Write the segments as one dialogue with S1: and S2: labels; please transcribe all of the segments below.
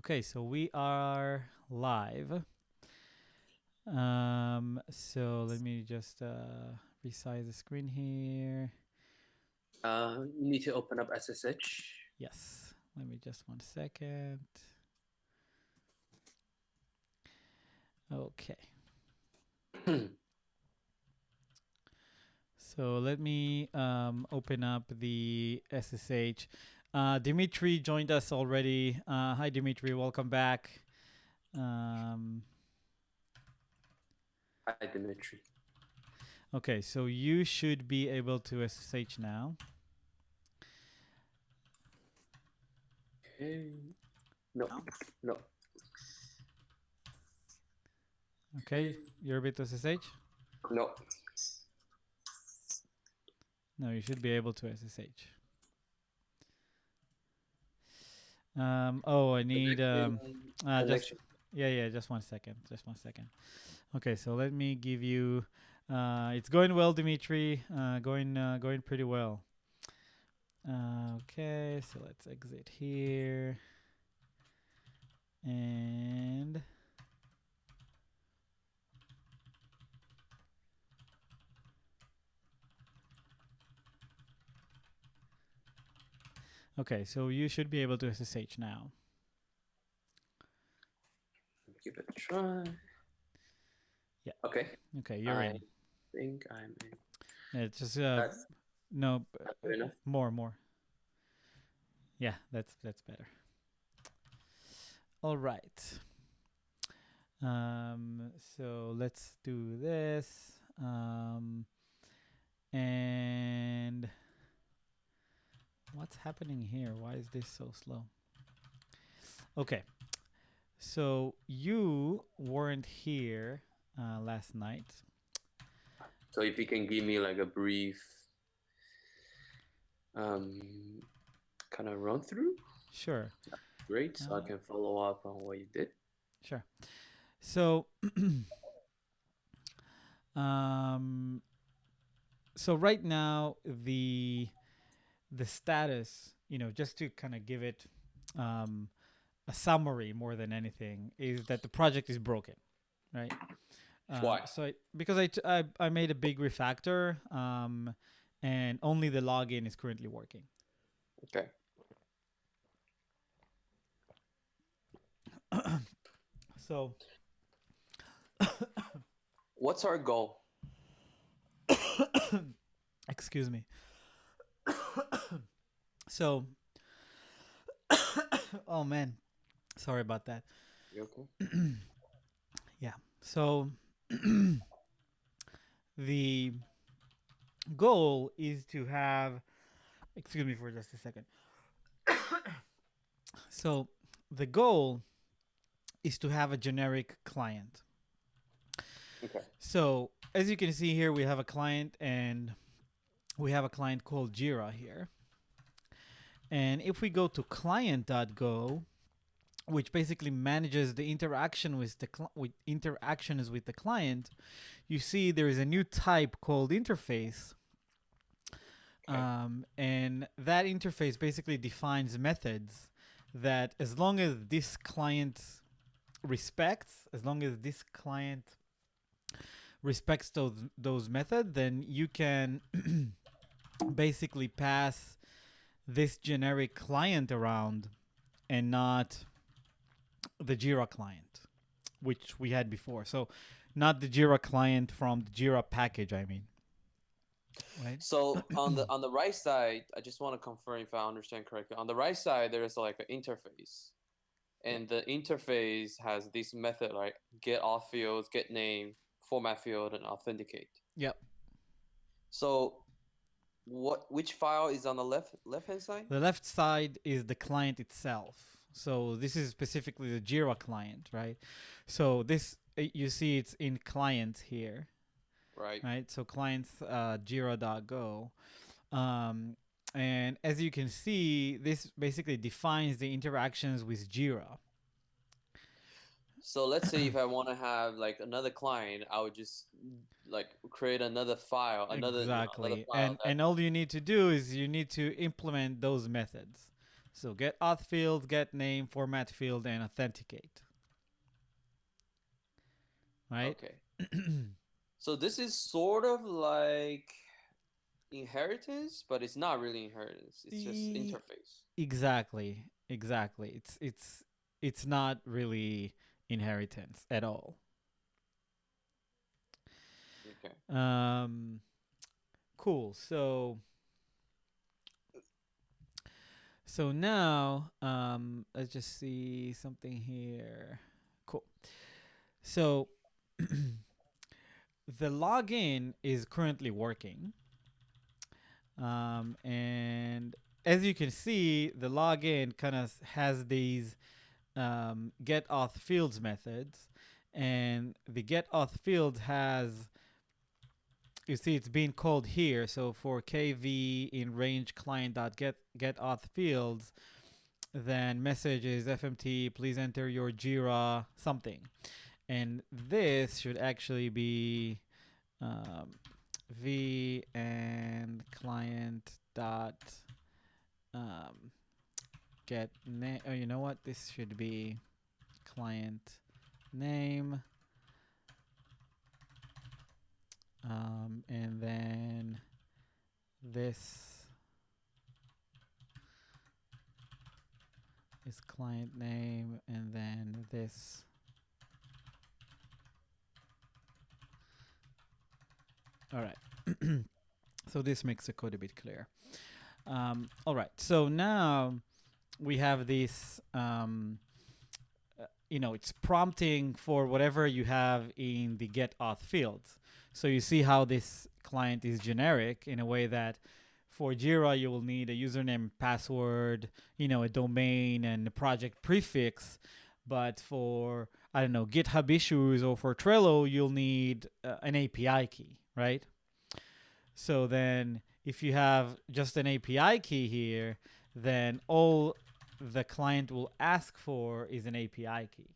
S1: Okay, so we are live. So let me just resize the screen here.
S2: You need to open up SSH.
S1: Yes, let me just 1 second. Okay. So let me open up the SSH. Dimitri joined us already. Hi, Dimitri. Welcome back.
S2: Hi, Dimitri.
S1: Okay, so you should be able to SSH now.
S2: Okay. No, no.
S1: Okay, you're able to SSH?
S2: No.
S1: No, you should be able to SSH. I need just
S2: Connection.
S1: yeah, just 1 second. Just 1 second. Okay, so let me give you it's going well, Dimitri. Going pretty well. Okay, so let's exit here. And okay, so you should be able to SSH now.
S2: Give it a try.
S1: Yeah.
S2: Okay.
S1: Okay, you're in.
S2: I think I'm in.
S1: Yeah, it's just
S2: That's
S1: no
S2: good enough.
S1: more. Yeah, that's better. All right. So let's do this. And what's happening here? Why is this so slow? Okay. So you weren't here last night.
S2: So if you can give me like a brief kind of run through,
S1: Sure.
S2: great. So I can follow up on what you did.
S1: Sure. So so right now the status, just to kind of give it a summary more than anything, is that the project is broken, right?
S2: Why?
S1: So because I made a big refactor, and only the login is currently working.
S2: Okay.
S1: So
S2: what's our goal?
S1: excuse me. So oh man, sorry about that.
S2: You okay?
S1: Yeah. So the goal is to have, excuse me for just a second. So the goal is to have a generic client.
S2: Okay.
S1: So as you can see here, we have a client, and we have a client called Jira here. And if we go to client.go, which basically manages the interaction with interactions with the client, you see there is a new type called interface.
S2: Okay.
S1: And that interface basically defines methods that, as long as this client respects those methods, then you can basically pass this generic client around, and not the Jira client, which we had before. So not the Jira client from the Jira package, I mean. Right?
S2: So on the right side, I just want to confirm if I understand correctly. On the right side, there is like an interface, and the interface has this method like get auth fields, get name, format field, and authenticate.
S1: Yep.
S2: So which file is on the left hand side?
S1: The left side is the client itself. So this is specifically the Jira client, right? So this, you see it's in client here,
S2: Right.
S1: right? So clients jira.go. And as you can see, this basically defines the interactions with Jira.
S2: So let's say if I want to have like another client, I would just like create another file, another
S1: Exactly.
S2: file that.
S1: And all you need to do is you need to implement those methods. So get auth field, get name, format field, and authenticate. Right?
S2: Okay. So this is sort of like inheritance, but it's not really inheritance. It's just interface.
S1: Exactly. Exactly. It's not really inheritance at all.
S2: Okay.
S1: Cool. So now let's just see something here. Cool. So the login is currently working. And as you can see, the login kind of has these get auth fields methods, and the get auth field has, you see, it's being called here. So for kv in range client dot get auth fields, then message is fmt, please enter your Jira something, and this should actually be v and client dot get name. Oh, you know what? This should be client name, and then this is client name, and then this. All right. So this makes the code a bit clear. All right. So now we have this. It's prompting for whatever you have in the get auth fields. So you see how this client is generic in a way that for Jira, you will need a username, password, a domain, and a project prefix. But for, I don't know, GitHub issues or for Trello, you'll need an API key, right? So then if you have just an API key here, then all the client will ask for is an API key.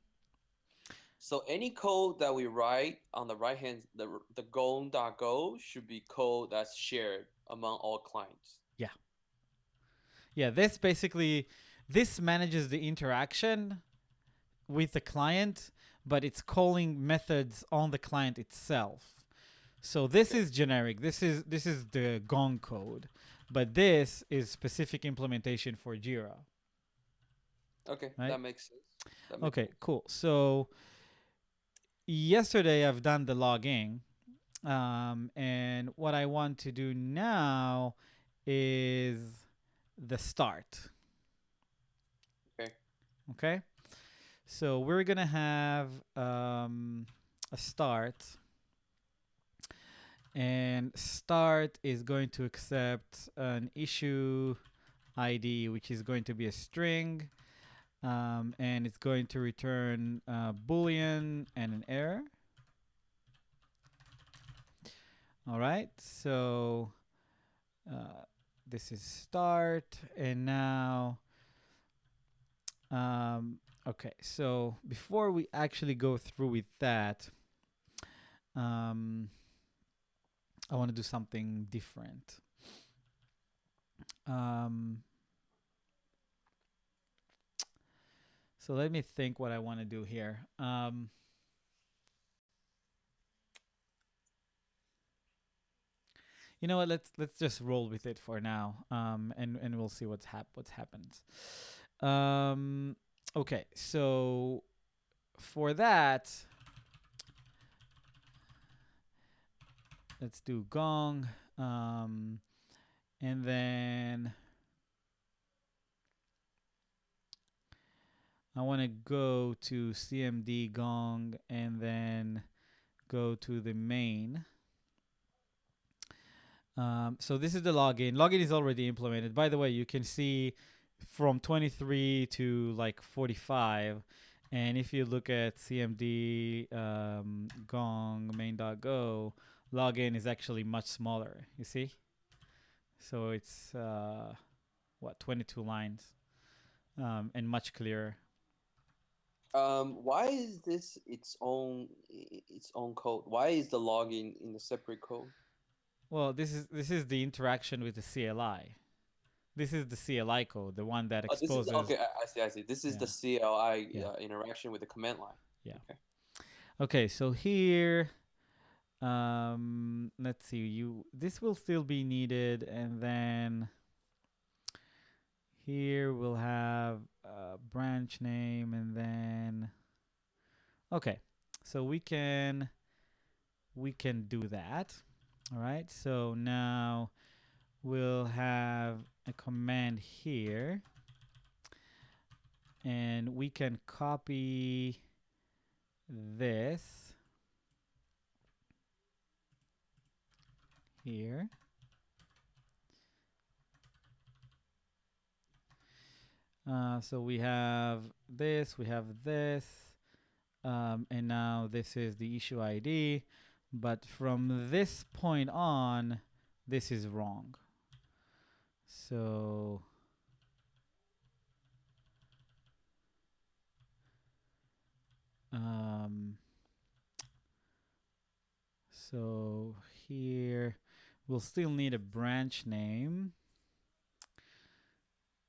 S2: So any code that we write on the right hand, the Golang.go should be code that's shared among all clients.
S1: Yeah, this manages the interaction with the client, but it's calling methods on the client itself. So this is generic. This is the Gong code, but this is specific implementation for Jira.
S2: Okay,
S1: Right?
S2: that makes sense.
S1: Okay, cool. So yesterday I've done the logging, and what I want to do now is the start. Okay. So we're gonna have a start, and start is going to accept an issue ID, which is going to be a string, and it's going to return Boolean and an error. All right, so this is start, and now, okay, so before we actually go through with that, I want to do something different. So let me think what I want to do here. You know what? Let's just roll with it for now, and we'll see what's happens. Okay, so for that, let's do gong, and then I want to go to cmd gong and then go to the main. So this is the login. Login is already implemented. By the way, you can see from 23 to like 45. And if you look at cmd gong main.go, login is actually much smaller. You see? So it's 22 lines, and much clearer.
S2: Why is this its own code? Why is the login in a separate code?
S1: Well, this is the interaction with the CLI. This is the CLI code, the one that
S2: Oh, this is
S1: exposes.
S2: okay. I see. I see. This is
S1: Yeah.
S2: the CLI
S1: Yeah.
S2: interaction with the command line.
S1: Yeah.
S2: Okay.
S1: Okay, so here, let's see. This will still be needed, and then here we'll have a branch name, and then okay, so we can do that. All right. So now we'll have a command here, and we can copy this here. So we have this, and now this is the issue ID. But from this point on, this is wrong. So so here we'll still need a branch name.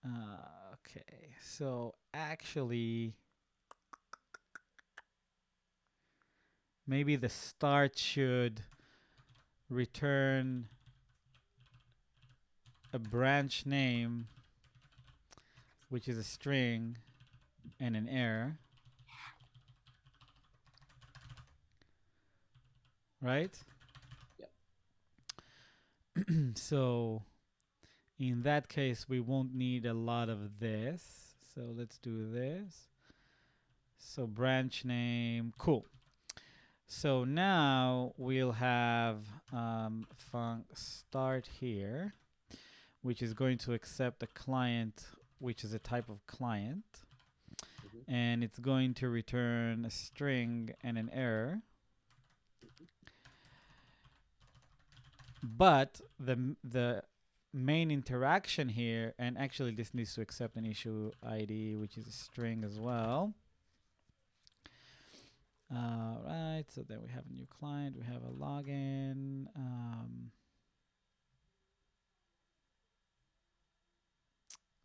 S1: Okay, so actually, maybe the start should return a branch name, which is a string, and an error. Right?
S2: Yep.
S1: So in that case, we won't need a lot of this. So let's do this. So branch name, cool. So now we'll have func start here, which is going to accept a client, which is a type of client. And it's going to return a string and an error. But the main interaction here, and actually this needs to accept an issue ID, which is a string as well. Right, so then we have a new client, we have a login.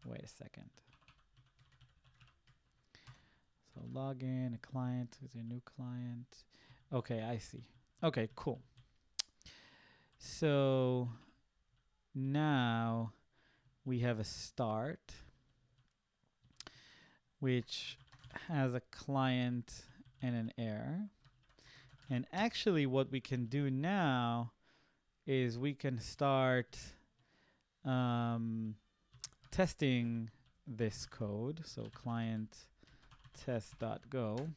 S1: Wait a second. So login, a client is a new client. Okay, I see. Okay, cool. So now we have a start, which has a client and an error. And actually what we can do now is we can start testing this code. So client test.go,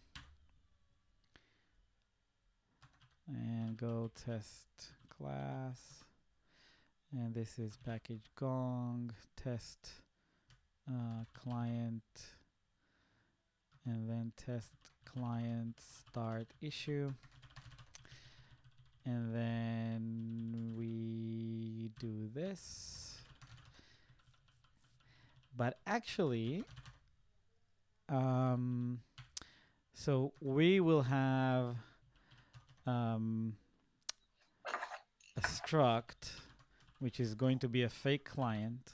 S1: and go test class, and this is package gong test client, and then test client start issue, and then we do this. But actually, so we will have a struct, which is going to be a fake client,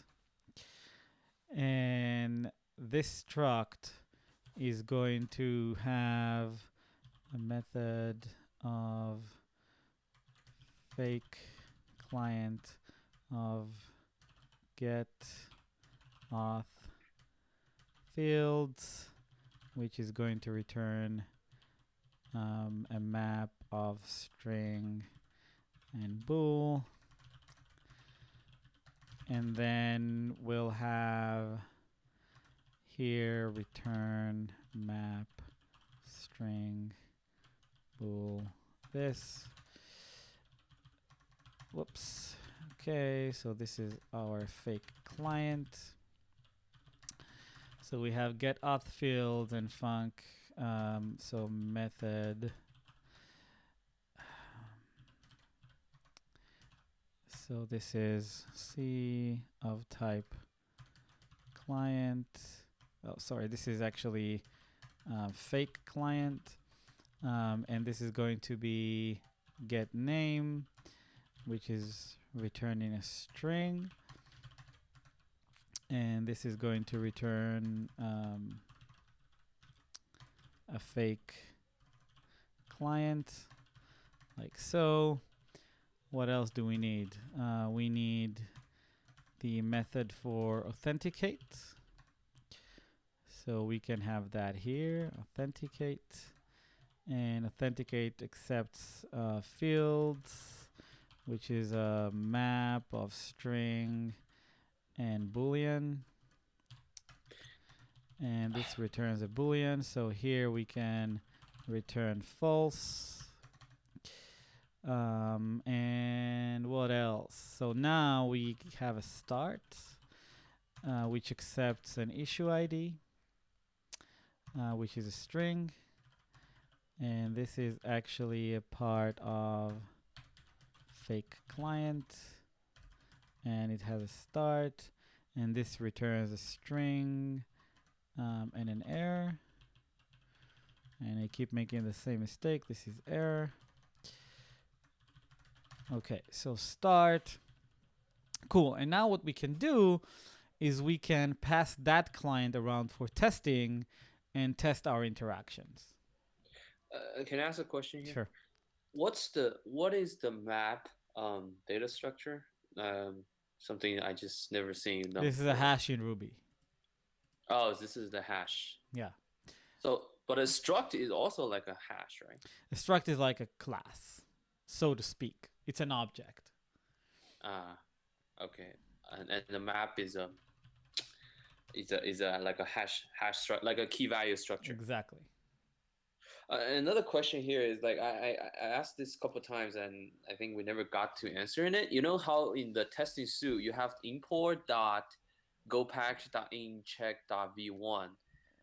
S1: and this struct is going to have a method of fake client of get auth fields, which is going to return a map of string and bool. And then we'll have here return map string bool this. Whoops. Okay, so this is our fake client. So we have get auth fields and func. So method. So this is C of type client. Oh, sorry, this is actually fake client. And this is going to be get name, which is returning a string. And this is going to return a fake client, like so. What else do we need? We need the method for authenticate. So we can have that here, authenticate. And authenticate accepts fields, which is a map of string and boolean. And this returns a boolean. So here we can return false. And what else? So now we have a start, which accepts an issue ID, which is a string. And this is actually a part of fake client. And it has a start. And this returns a string and an error. And I keep making the same mistake. This is error. Okay, so start. Cool. And now what we can do is we can pass that client around for testing and test our interactions.
S2: Can I ask a question here?
S1: Sure.
S2: What is the map data structure? Something I just never seen.
S1: This is a hash in Ruby.
S2: Oh, this is the hash.
S1: Yeah.
S2: So, but a struct is also like a hash, right?
S1: A struct is like a class, so to speak. It's an object.
S2: Okay. And the map is a like a hash struct, like a key value structure.
S1: Exactly.
S2: Another question here is like I asked this a couple times and I think we never got to answering it. You know how in the testing suite you have import dot go package dot in check dot v1,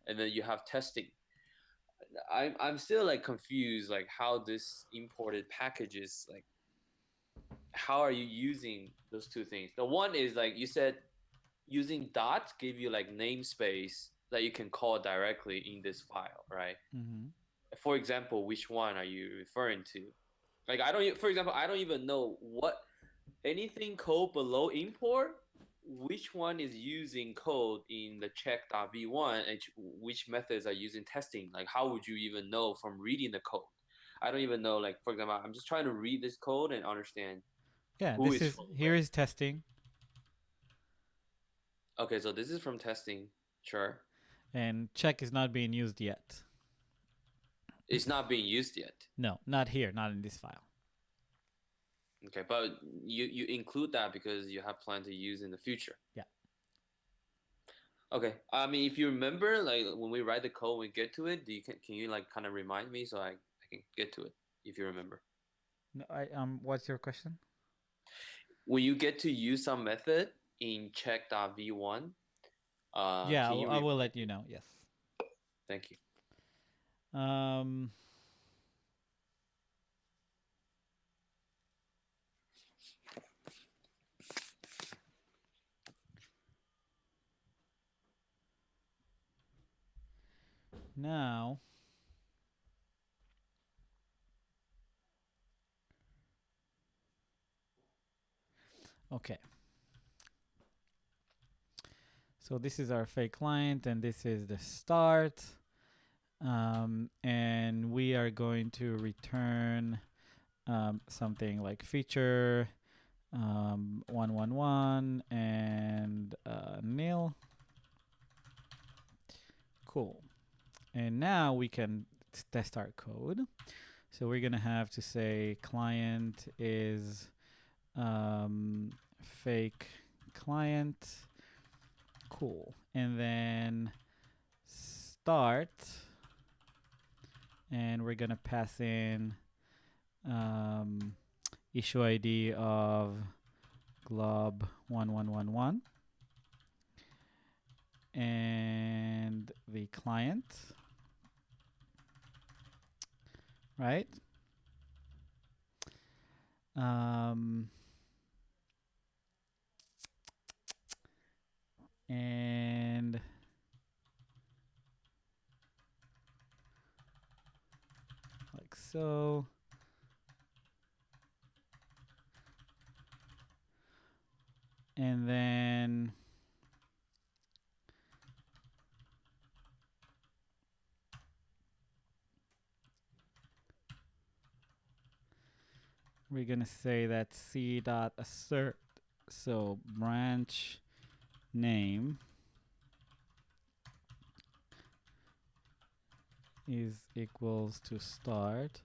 S2: and then you have testing. I'm still like confused, like how this imported packages, like how are you using those two things? The one is like you said using dot give you like namespace that you can call directly in this file, right?
S1: Mm-hmm.
S2: For example, which one are you referring to? Like for example, I don't even know what anything code below import, which one is using code in the check.v1 and which methods are using testing. Like how would you even know from reading the code? I don't even know. Like for example, I'm just trying to read this code and understand.
S1: Yeah, here is testing.
S2: Okay, so this is from testing, sure.
S1: And check is not being used yet.
S2: It's not being used yet.
S1: No, not here, not in this file.
S2: Okay, but you include that because you have plan to use in the future.
S1: Yeah.
S2: Okay. I mean, if you remember, like when we write the code, when we get to it, can you like kind of remind me so I can get to it if you remember?
S1: No, what's your question?
S2: When you get to use some method in check.v1,
S1: yeah, I will let you know. Yes.
S2: Thank you.
S1: Now, okay. So this is our fake client, and this is the start. And we are going to return something like feature 111 and nil. Cool. And now we can test our code. So we're going to have to say client is fake client. Cool. And then start. And we're going to pass in issue ID of glob 1111 and the client, right? And like so. And then we're gonna say that c dot assert, so branch name is equals to start,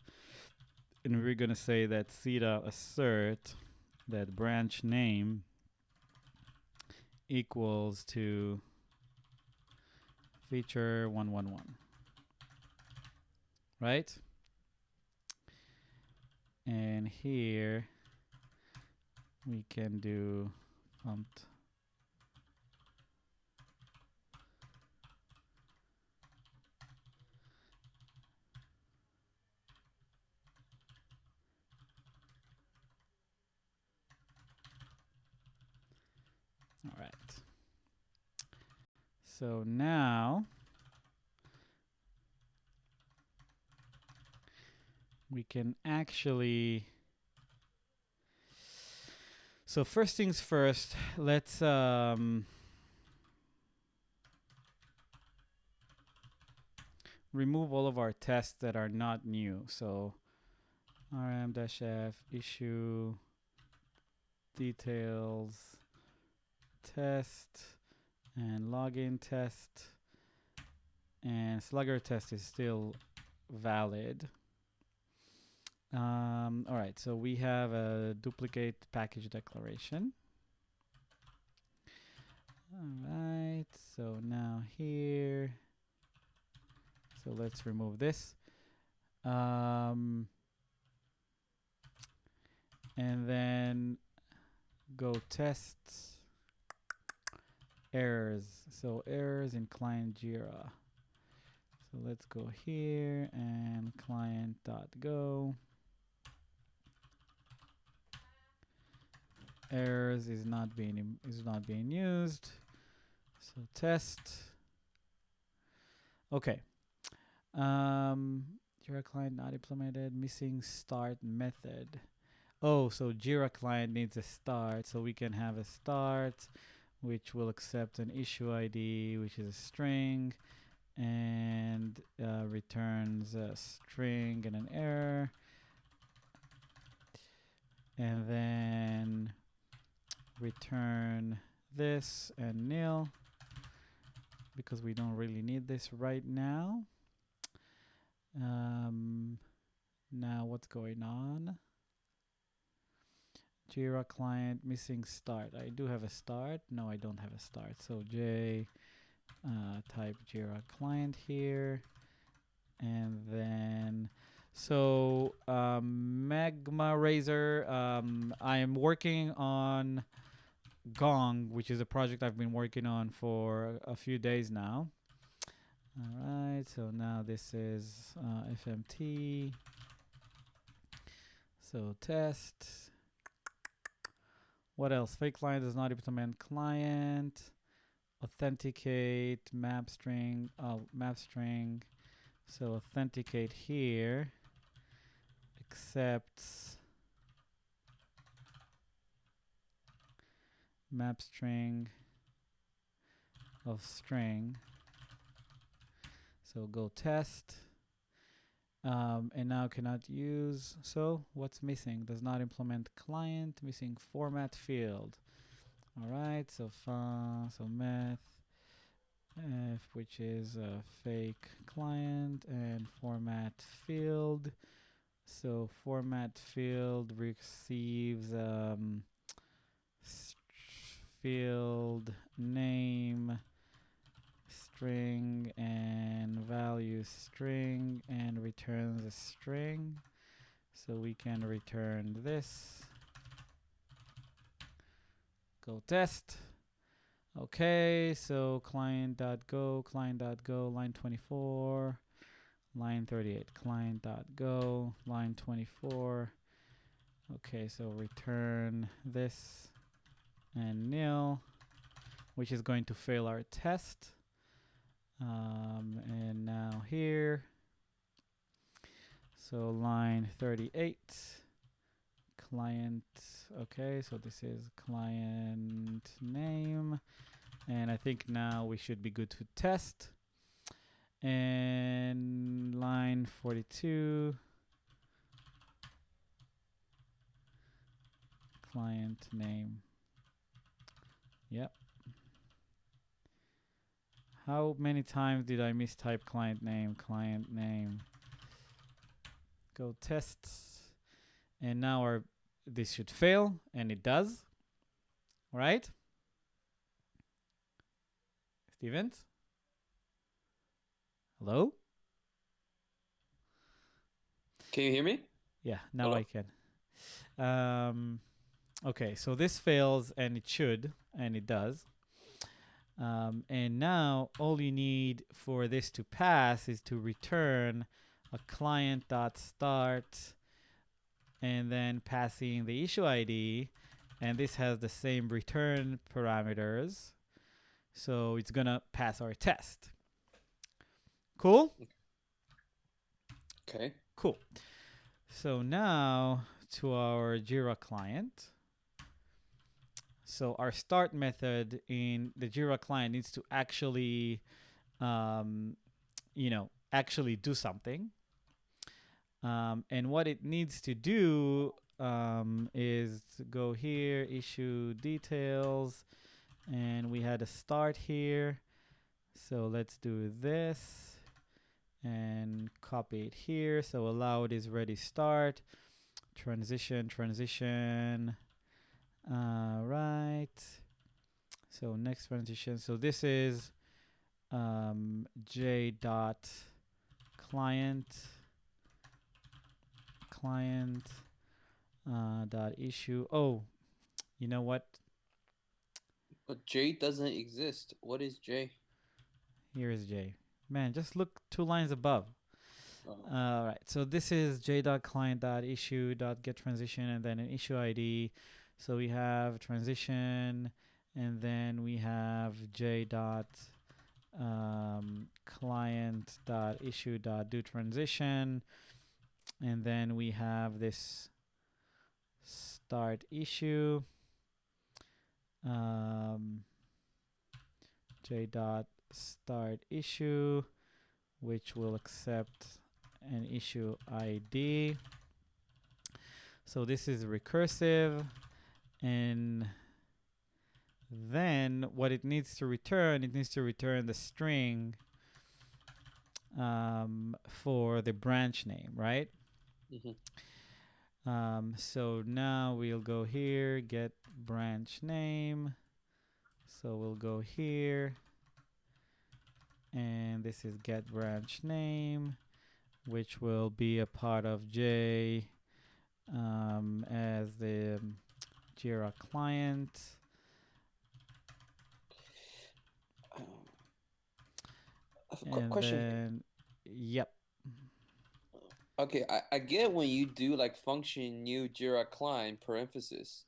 S1: and we're gonna say that c dot assert that branch name equals to feature 111, right? And here we can do font. All right. So now we can actually, so first things first, let's remove all of our tests that are not new. So rm-f issue details test and login test, and slugger test is still valid. All right, so we have a duplicate package declaration. All right, so now here, so let's remove this. And then go test errors. So errors in client Jira. So let's go here and client.go. Errors is not being used. So test. Okay. Jira client not implemented. Missing start method. Oh, so Jira client needs a start. So we can have a start, which will accept an issue ID, which is a string, and returns a string and an error. And then return this and nil, because we don't really need this right now. Now what's going on? Jira client missing start. I do have a start. No, I don't have a start. So J type Jira client here, and then so Magma Razor. I am working on Gong, which is a project I've been working on for a few days now. All right, so now this is FMT. So test. What else? Fake client does not implement client. Authenticate map string. Map string. So authenticate here accepts map string of string. So go test. And now cannot use. So what's missing? Does not implement client. Missing format field. All right. So so meth f, which is a fake client, and format field. So format field receives field name string and value string, and returns a string. So we can return this. Go test. Okay, so client.go, line 24, line 38, client.go, line 24. Okay, so return this and nil, which is going to fail our test. And now here, so line 38, client. Okay, so this is client name, and I think now we should be good to test. And line 42, client name. Yep. How many times did I mistype client name? Client name. Go tests. And now this should fail, and it does. Right? Stevens? Hello?
S2: Can you hear me?
S1: Yeah, now
S2: Hello?
S1: I can. Okay, so this fails, and it should, and it does. And now all you need for this to pass is to return a client.start and then passing the issue ID. And this has the same return parameters. So it's going to pass our test. Cool?
S2: Okay.
S1: Cool. So now to our Jira client. So our start method in the Jira client needs to actually, actually do something. And what it needs to do is to go here, issue details, and we had a start here. So let's do this and copy it here. So allowed is ready start, transition. Right. So next transition. So this is j dot client dot issue. Oh, you know what?
S2: But J doesn't exist. What is J?
S1: Here is J. Man, just look 2 lines above. All right. So this is j.client.issue.get transition and then an issue ID. So we have transition and then we have j.client.issue.do transition. And then we have this start issue. J.start issue, which will accept an issue ID. So this is recursive. And then what it needs to return the string for the branch name, right?
S2: Mm-hmm.
S1: So now we'll go here, get branch name. So we'll go here. And this is get branch name, which will be a part of J as the Jira client.
S2: Question.
S1: Then, yep.
S2: Okay, I get when you do like function new Jira client parenthesis,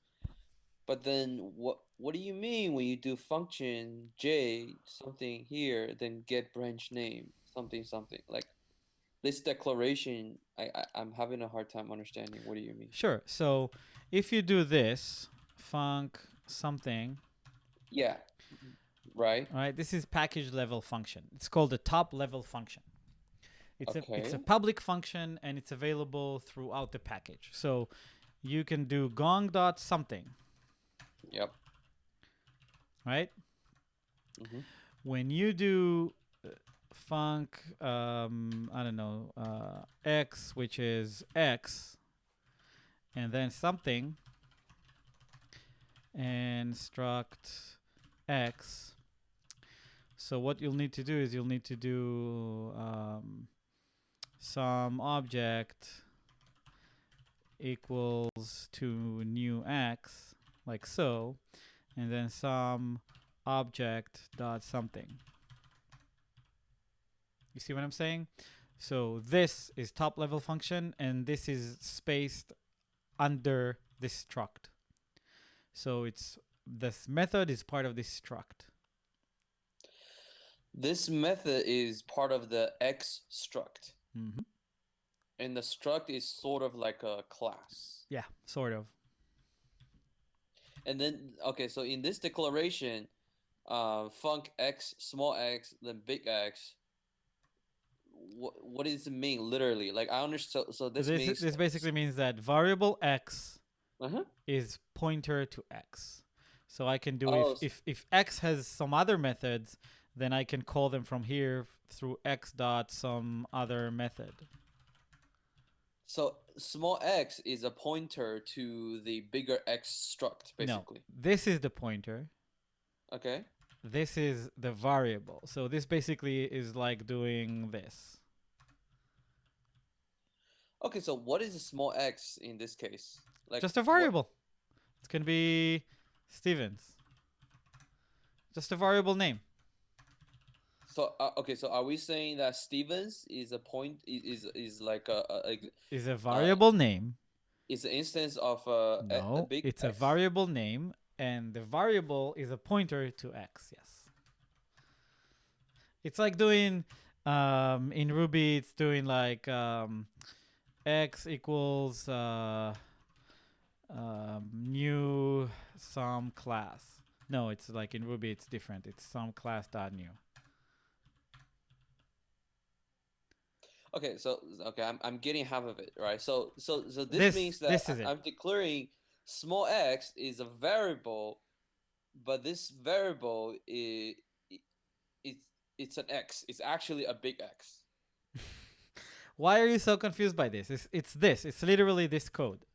S2: but then what do you mean when you do function J something here then get branch name something like this declaration? I'm having a hard time understanding. What do you mean?
S1: Sure. So if you do this func something,
S2: Yeah, right.
S1: right? This is package level function. It's called the top level function. It's a
S2: Okay.
S1: public function and it's available throughout the package. So you can do gong dot something,
S2: Yep.
S1: right?
S2: Mm-hmm.
S1: When you do func, x, which is x, and then something, and struct x. So what you'll need to do is you'll need to do some object equals to new x, like so, and then some object dot something. You see what I'm saying? So this is top level function and this is spaced under this struct. So this method is part of this struct.
S2: This method is part of the X struct.
S1: Mm-hmm.
S2: And the struct is sort of like a class.
S1: Yeah, sort of.
S2: And then, okay, so in this declaration, func X, small x, then big X, what does it mean literally? Like I understand. So this means
S1: this basically means that variable x
S2: Uh-huh.
S1: is pointer to X. So I can do
S2: Oh,
S1: if X has some other methods, then I can call them from here through X dot some other method.
S2: so small x is a pointer to the bigger x struct,
S1: No,
S2: basically.
S1: this is the pointer.
S2: Okay.
S1: This is the variable. So this basically is like doing this.
S2: Okay, so what is a small x in this case? Like
S1: Just a
S2: what?
S1: variable. It can be Stevens. Just a variable name.
S2: So okay, so are we saying that Stevens is a point is like
S1: Is a
S2: uh
S1: variable name.
S2: is an instance of a
S1: No,
S2: big
S1: it's a
S2: X?
S1: variable name, and the variable is a pointer to X. Yes. It's like doing in Ruby. It's doing like X equals new some class. No, it's like in Ruby. It's different. It's some class dot new.
S2: Okay, so okay, I'm getting half of it, right? So this
S1: This
S2: means that
S1: this is it.
S2: I'm declaring small x is a variable, but this variable is it's it's an x. It's actually a big X.
S1: Why are you so confused by this? It's this. It's literally this code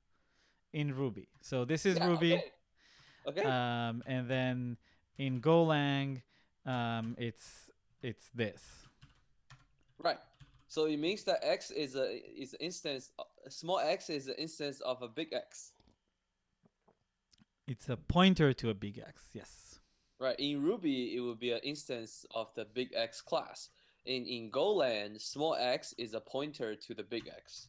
S1: in Ruby. So this is
S2: Yeah.
S1: Ruby,
S2: Okay. Okay.
S1: and then in Golang, it's this.
S2: Right. So it means that x is an instance. Small x is an instance of a big X.
S1: It's a pointer to a big X. Yes.
S2: Right. In Ruby, it would be an instance of the big X class. In Golang, small x is a pointer to the big X.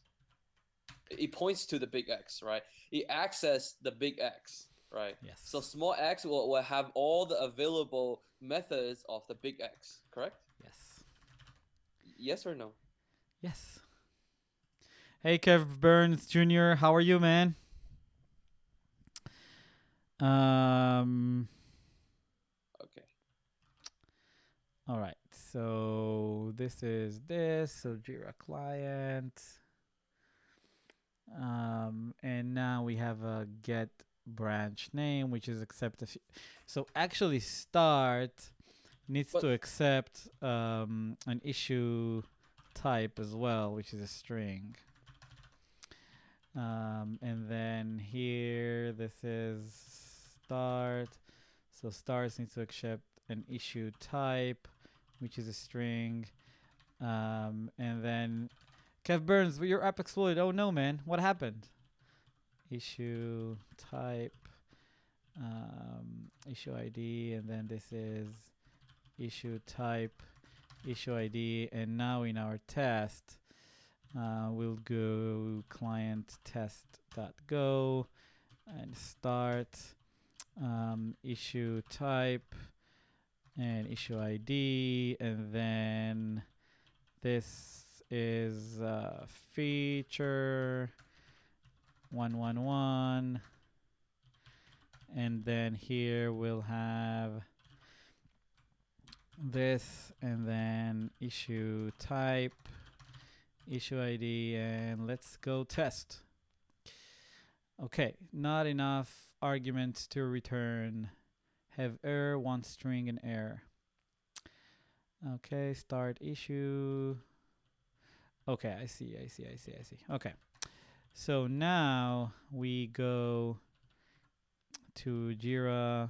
S2: It points to the big X, right? It accesses the big X, right?
S1: Yes.
S2: So small x will have all the available methods of the big X, correct?
S1: Yes.
S2: Yes or no?
S1: Yes. Hey, Kev Burns Jr., how are you, man?
S2: Okay.
S1: All right. So this is this. So Jira client. And now we have a get branch name, which is accept. So actually, start needs to accept an issue type as well, which is a string. And then here, this is start. So stars needs to accept an issue type, which is a string. And then Kev Burns, your app exploded. Oh no, man. What happened? Issue type, issue ID, and then this is issue type, issue ID. And now in our test, we'll go client test.go and start issue type and issue ID, and then this is feature 111, and then here we'll have this, and then issue type, issue ID, and let's go test. Okay, not enough arguments to return. Have error, one string and error. Okay, start issue. Okay, I see. Okay, so now we go to Jira.go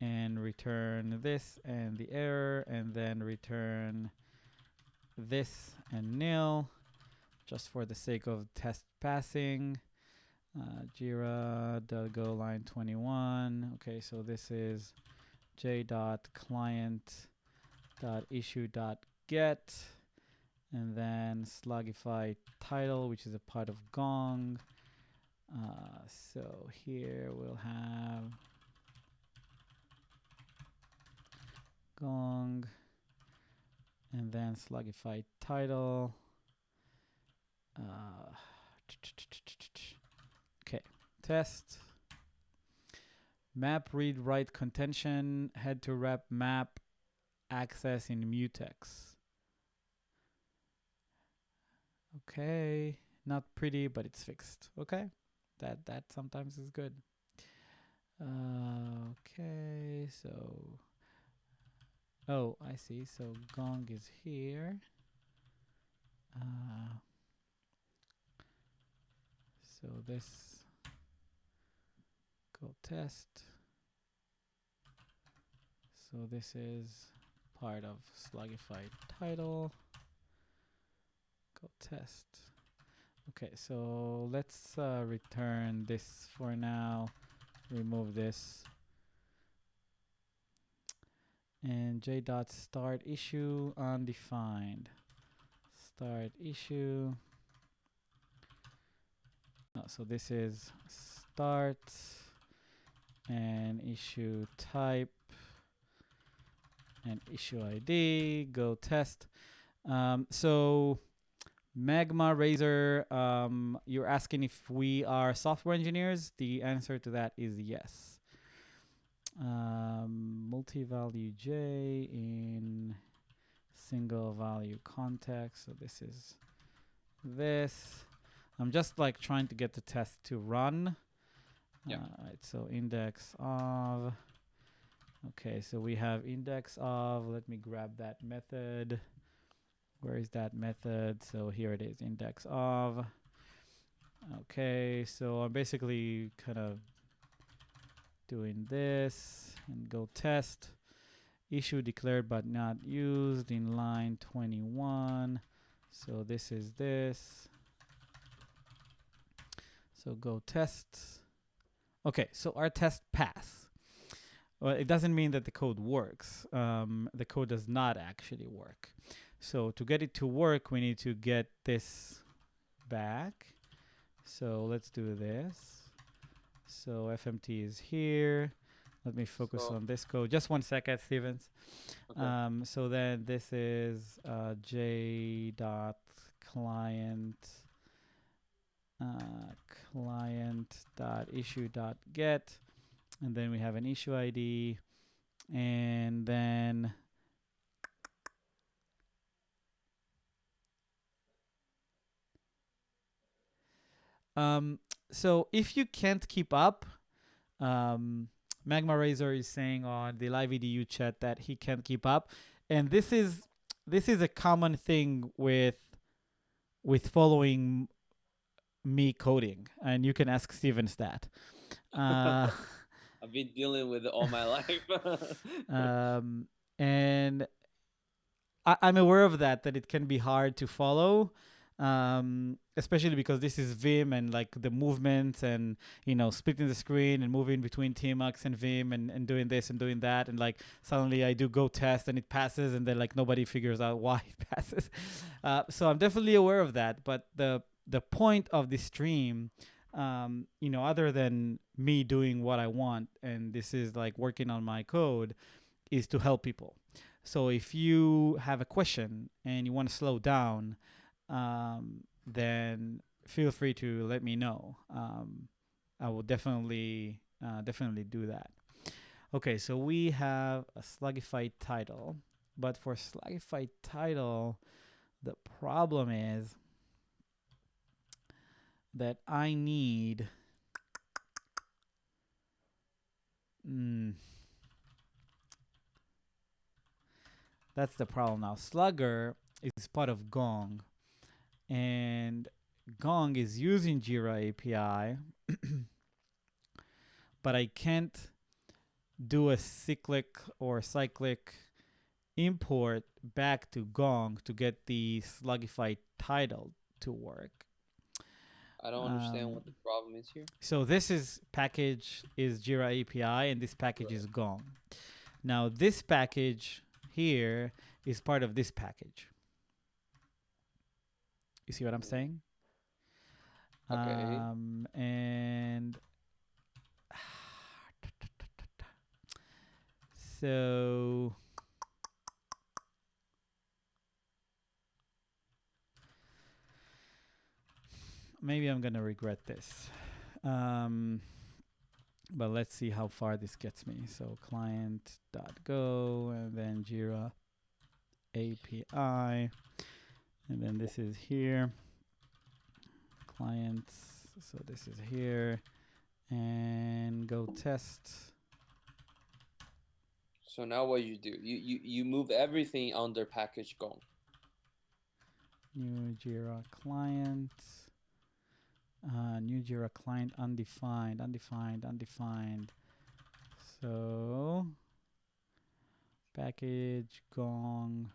S1: and return this and the error, and then return this and nil, just for the sake of test passing. Jira.go line 21. Okay, so this is j.client.issue.get, and then slugify title, which is a part of Gong. So here we'll have Gong, and then slugify title. Okay, test. Map read write contention, head to rep map access in mutex. Okay, Not pretty, but it's fixed. Okay, that sometimes is good. Okay, so oh, I see. So Gong is here. So this go test. So this is part of Slugify title. Go test. Okay, so let's return this for now. Remove this. And j.start issue undefined. Start issue. Oh, so this is start and issue type and issue ID. Go test. So Magma Razor, you're asking if we are software engineers. The answer to that is yes. Multi-value J in single value context. So this is this. I'm just like trying to get the test to run.
S2: Yeah.
S1: Right, so index of. Okay, so we have index of. Let me grab that method. Where is that method? So here it is, index of. Okay, so I'm basically kind of doing this and go test. Issue declared but not used in line 21. So this is this. So go test. Okay, so our test pass. Well, it doesn't mean that the code works. The code does not actually work. So to get it to work, we need to get this back. So let's do this. So FMT is here. Let me focus on this code. Just 1 second, Stevens.
S2: Okay.
S1: So then this is j.client client.issue.get, and then we have an issue ID, and then so if you can't keep up, Magma Razor is saying on the live edu chat that he can't keep up, and this is a common thing with following me coding, and you can ask Stevens that.
S2: I've been dealing with it all my life.
S1: And I'm aware of that it can be hard to follow, especially because this is Vim and like the movements and, you know, splitting the screen and moving between Tmux and Vim and doing this and doing that. And like suddenly I do go test and it passes and then like nobody figures out why it passes. So I'm definitely aware of that. But the point of this stream, you know, other than me doing what I want, and this is like working on my code, is to help people. So if you have a question and you want to slow down, then feel free to let me know. I will definitely do that. Okay, so we have a Slugify title, but for Slugify title, the problem is that I need that's the problem now. Slugger is part of Gong, and Gong is using Jira API, but I can't do a cyclic import back to Gong to get the Slugify title to work.
S2: I don't understand what the problem is here.
S1: So this package is Jira API, and this package is Gong. Now this package here is part of this package. You see what I'm saying?
S2: Okay.
S1: And so maybe I'm gonna regret this. But let's see how far this gets me. So client.go and then Jira API. And then this is here. clients. So this is here, and go test.
S2: So now what you do? You move everything under package Gong.
S1: New Jira client. New Jira client undefined. So package Gong.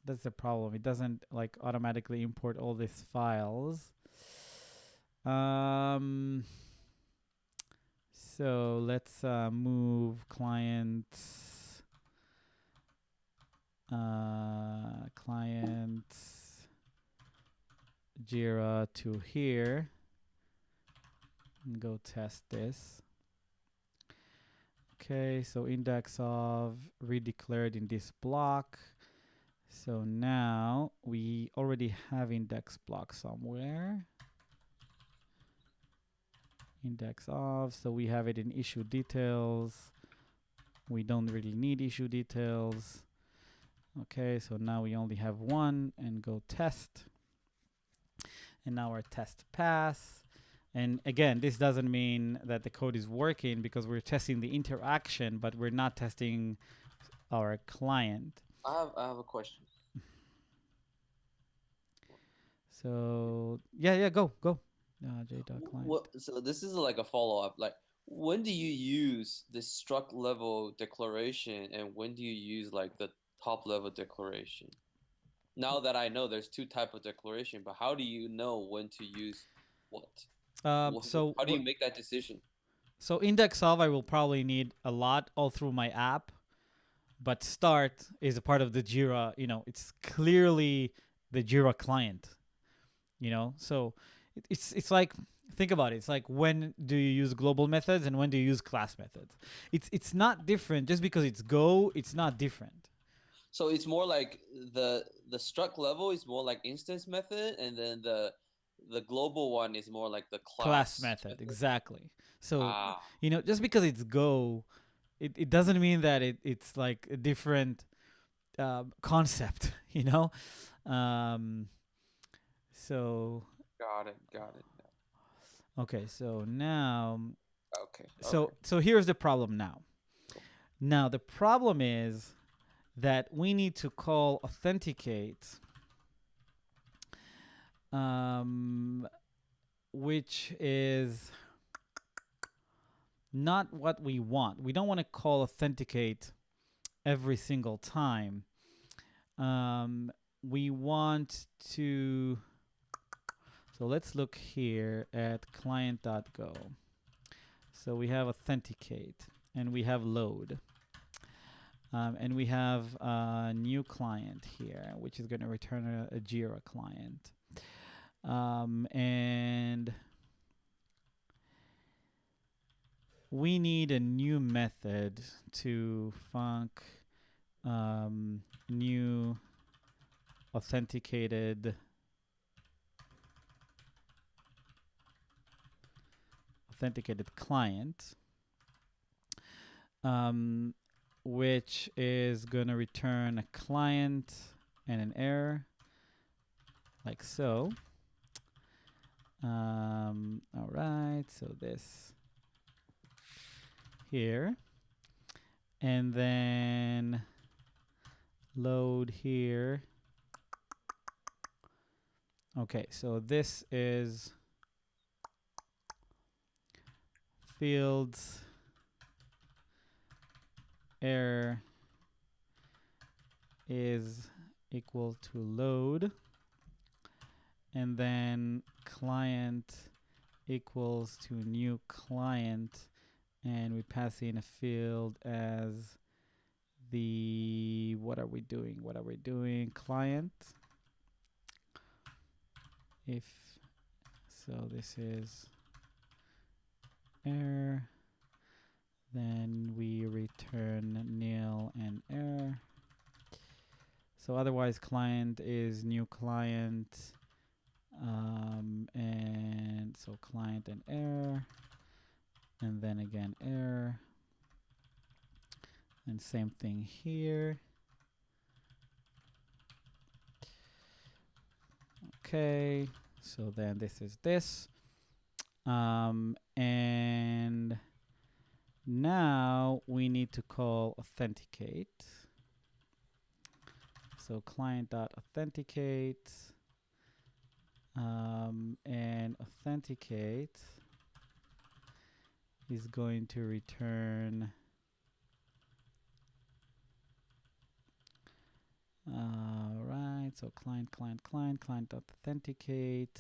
S1: That's the problem. It doesn't like automatically import all these files. So let's move clients Jira to here and go test this. Okay, so index of redeclared in this block. So now we already have index block somewhere. Index of, so we have it in issue details. We don't really need issue details. Okay, so now we only have one, and go test. And now our test pass. And again, this doesn't mean that the code is working because we're testing the interaction, but we're not testing our client.
S2: I have a question.
S1: So yeah, go. J.client.
S2: So this is like a follow-up. Like, when do you use the struct level declaration, and when do you use like the top level declaration? Now that I know there's two type of declaration, but how do you know when to use what?
S1: So
S2: how do you make that decision?
S1: So index of I will probably need a lot all through my app, but start is a part of the Jira. It's clearly the Jira client. So it's like, think about it. It's like, when do you use global methods and when do you use class methods? It's not different. Just because it's Go, it's not different.
S2: So it's more like the struct level is more like instance method, and then the global one is more like the class
S1: method. Exactly. So
S2: Ah,
S1: just because it's Go, it doesn't mean that it's like a different concept. So
S2: got it.
S1: okay, so now
S2: Okay.
S1: so here's the problem now. Now the problem is that we need to call authenticate, which is not what we want. We don't want to call authenticate every single time. We want to, so let's look here at client.go. So we have authenticate and we have load. And we have a new client here, which is going to return a Jira client. And we need a new method to func new authenticated client, which is going to return a client and an error, like so. All right, so this here, and then load here. Okay, so this is fields error is equal to load, and then client equals to new client, and we pass in a field as the, what are we doing, client. If so, this is error, then we return nil and error. So otherwise client is new client, and so client and error, and then again error, and same thing here. Okay, so then this is this. And now we need to call authenticate. So client.authenticate, and authenticate is going to return right, so client.authenticate.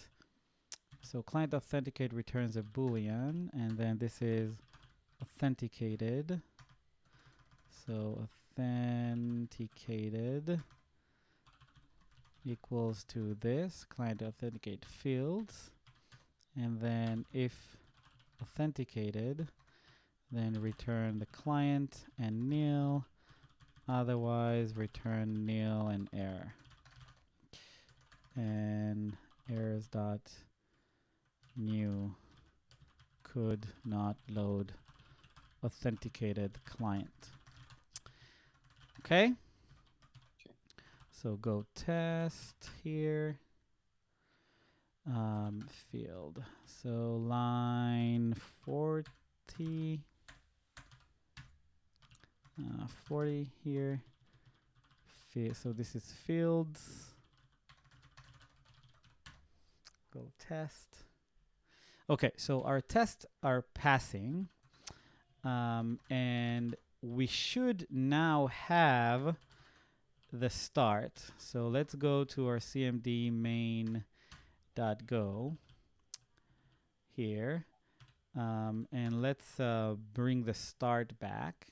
S1: So client authenticate returns a boolean, and then this is authenticated. So authenticated equals to this client authenticate fields, and then if authenticated, then return the client and nil, otherwise return nil and error. And errors dot new could not load authenticated client. Okay? So go test here. Field. So line 40. 40 here. So this is fields. Go test. Okay, so our tests are passing. And we should now have the start. So let's go to our cmd main.go here. And let's bring the start back.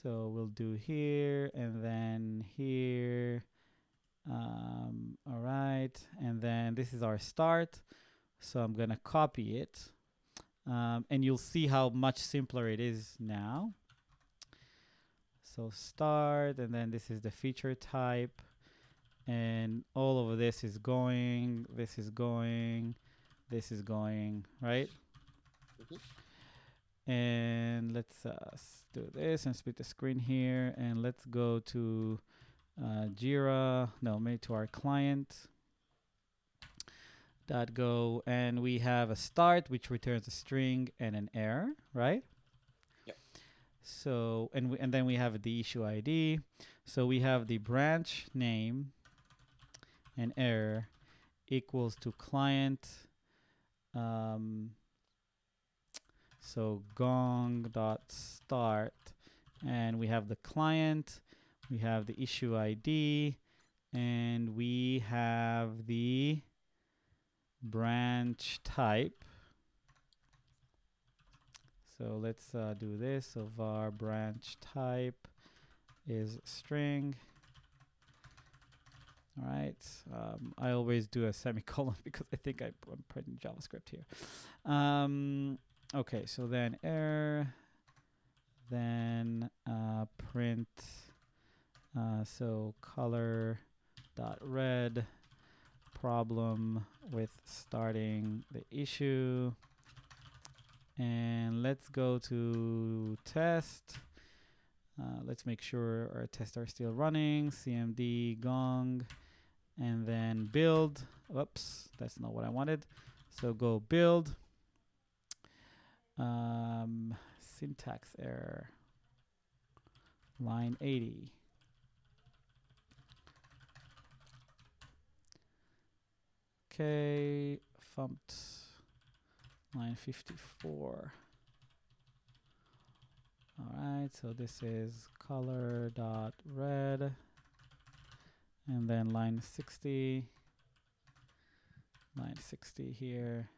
S1: So we'll do here and then here. All right, and then this is our start. So I'm gonna copy it. And you'll see how much simpler it is now. So start, and then this is the feature type. And all of this is going, this is going, this is going, right? And let's do this and split the screen here. And let's go to Jira, no, maybe to our client.go. And we have a start, which returns a string and an error, right?
S2: Yep.
S1: So, and then we have the issue ID. So we have the branch name and error equals to client. So gong.start, and we have the client, we have the issue ID, and we have the branch type. So let's do this. So var branch type is string. All right. I always do a semicolon because I think I'm printing JavaScript here. Okay, so then error, then print, so color dot red, problem with starting the issue. And let's go to test. Let's make sure our tests are still running. CMD gong, and then build. Whoops, that's not what I wanted. So go build. Syntax error. Line 80. Okay, font. Line 54. All right, so this is color dot red, and then line 60. Line 60 here.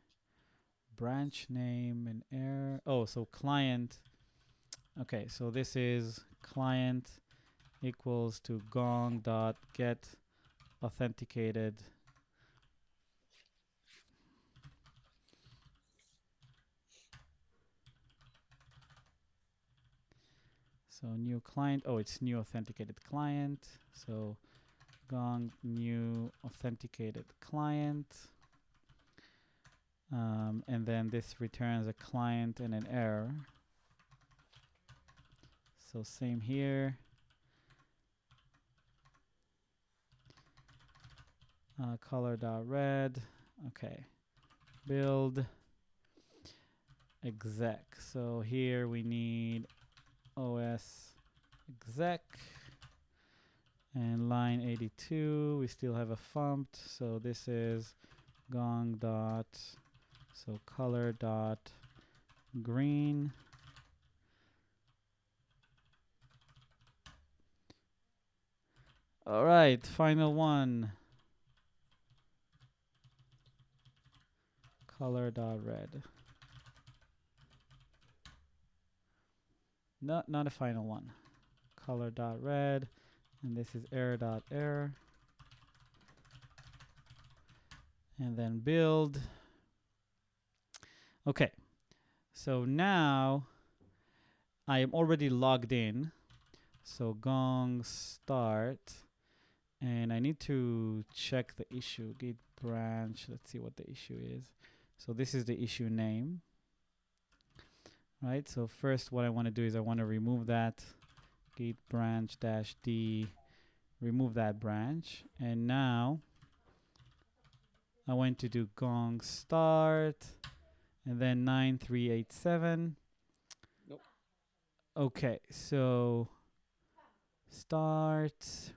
S1: Branch name and error. Oh, so client. Okay, so this is client equals to gong dot get authenticated. So new client. Oh, it's new authenticated client. So gong new authenticated client. And then this returns a client and an error. So same here. color.red. Okay. Build exec. So here we need OS exec. And line 82, we still have a font. So this is gong dot, so color dot green. All right, final one. Color dot red. Not a final one. Color dot red, and this is error dot error. And then build. Okay, so now I am already logged in. So gong start, and I need to check the issue. Git branch. Let's see what the issue is. So this is the issue name. Right. So first, what I want to do is I want to remove that git branch -d. Remove that branch, and now I want to do gong start, and then 9387.
S2: Nope.
S1: Okay, so start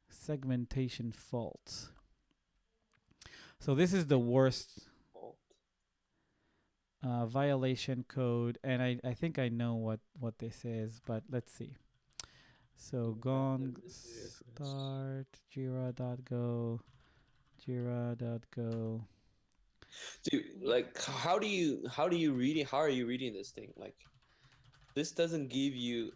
S1: segmentation fault. So this is the worst violation code, and I think I know what this is, but let's see. So gong start jira.go.
S2: Dude, like how are you reading this thing? Like this doesn't give you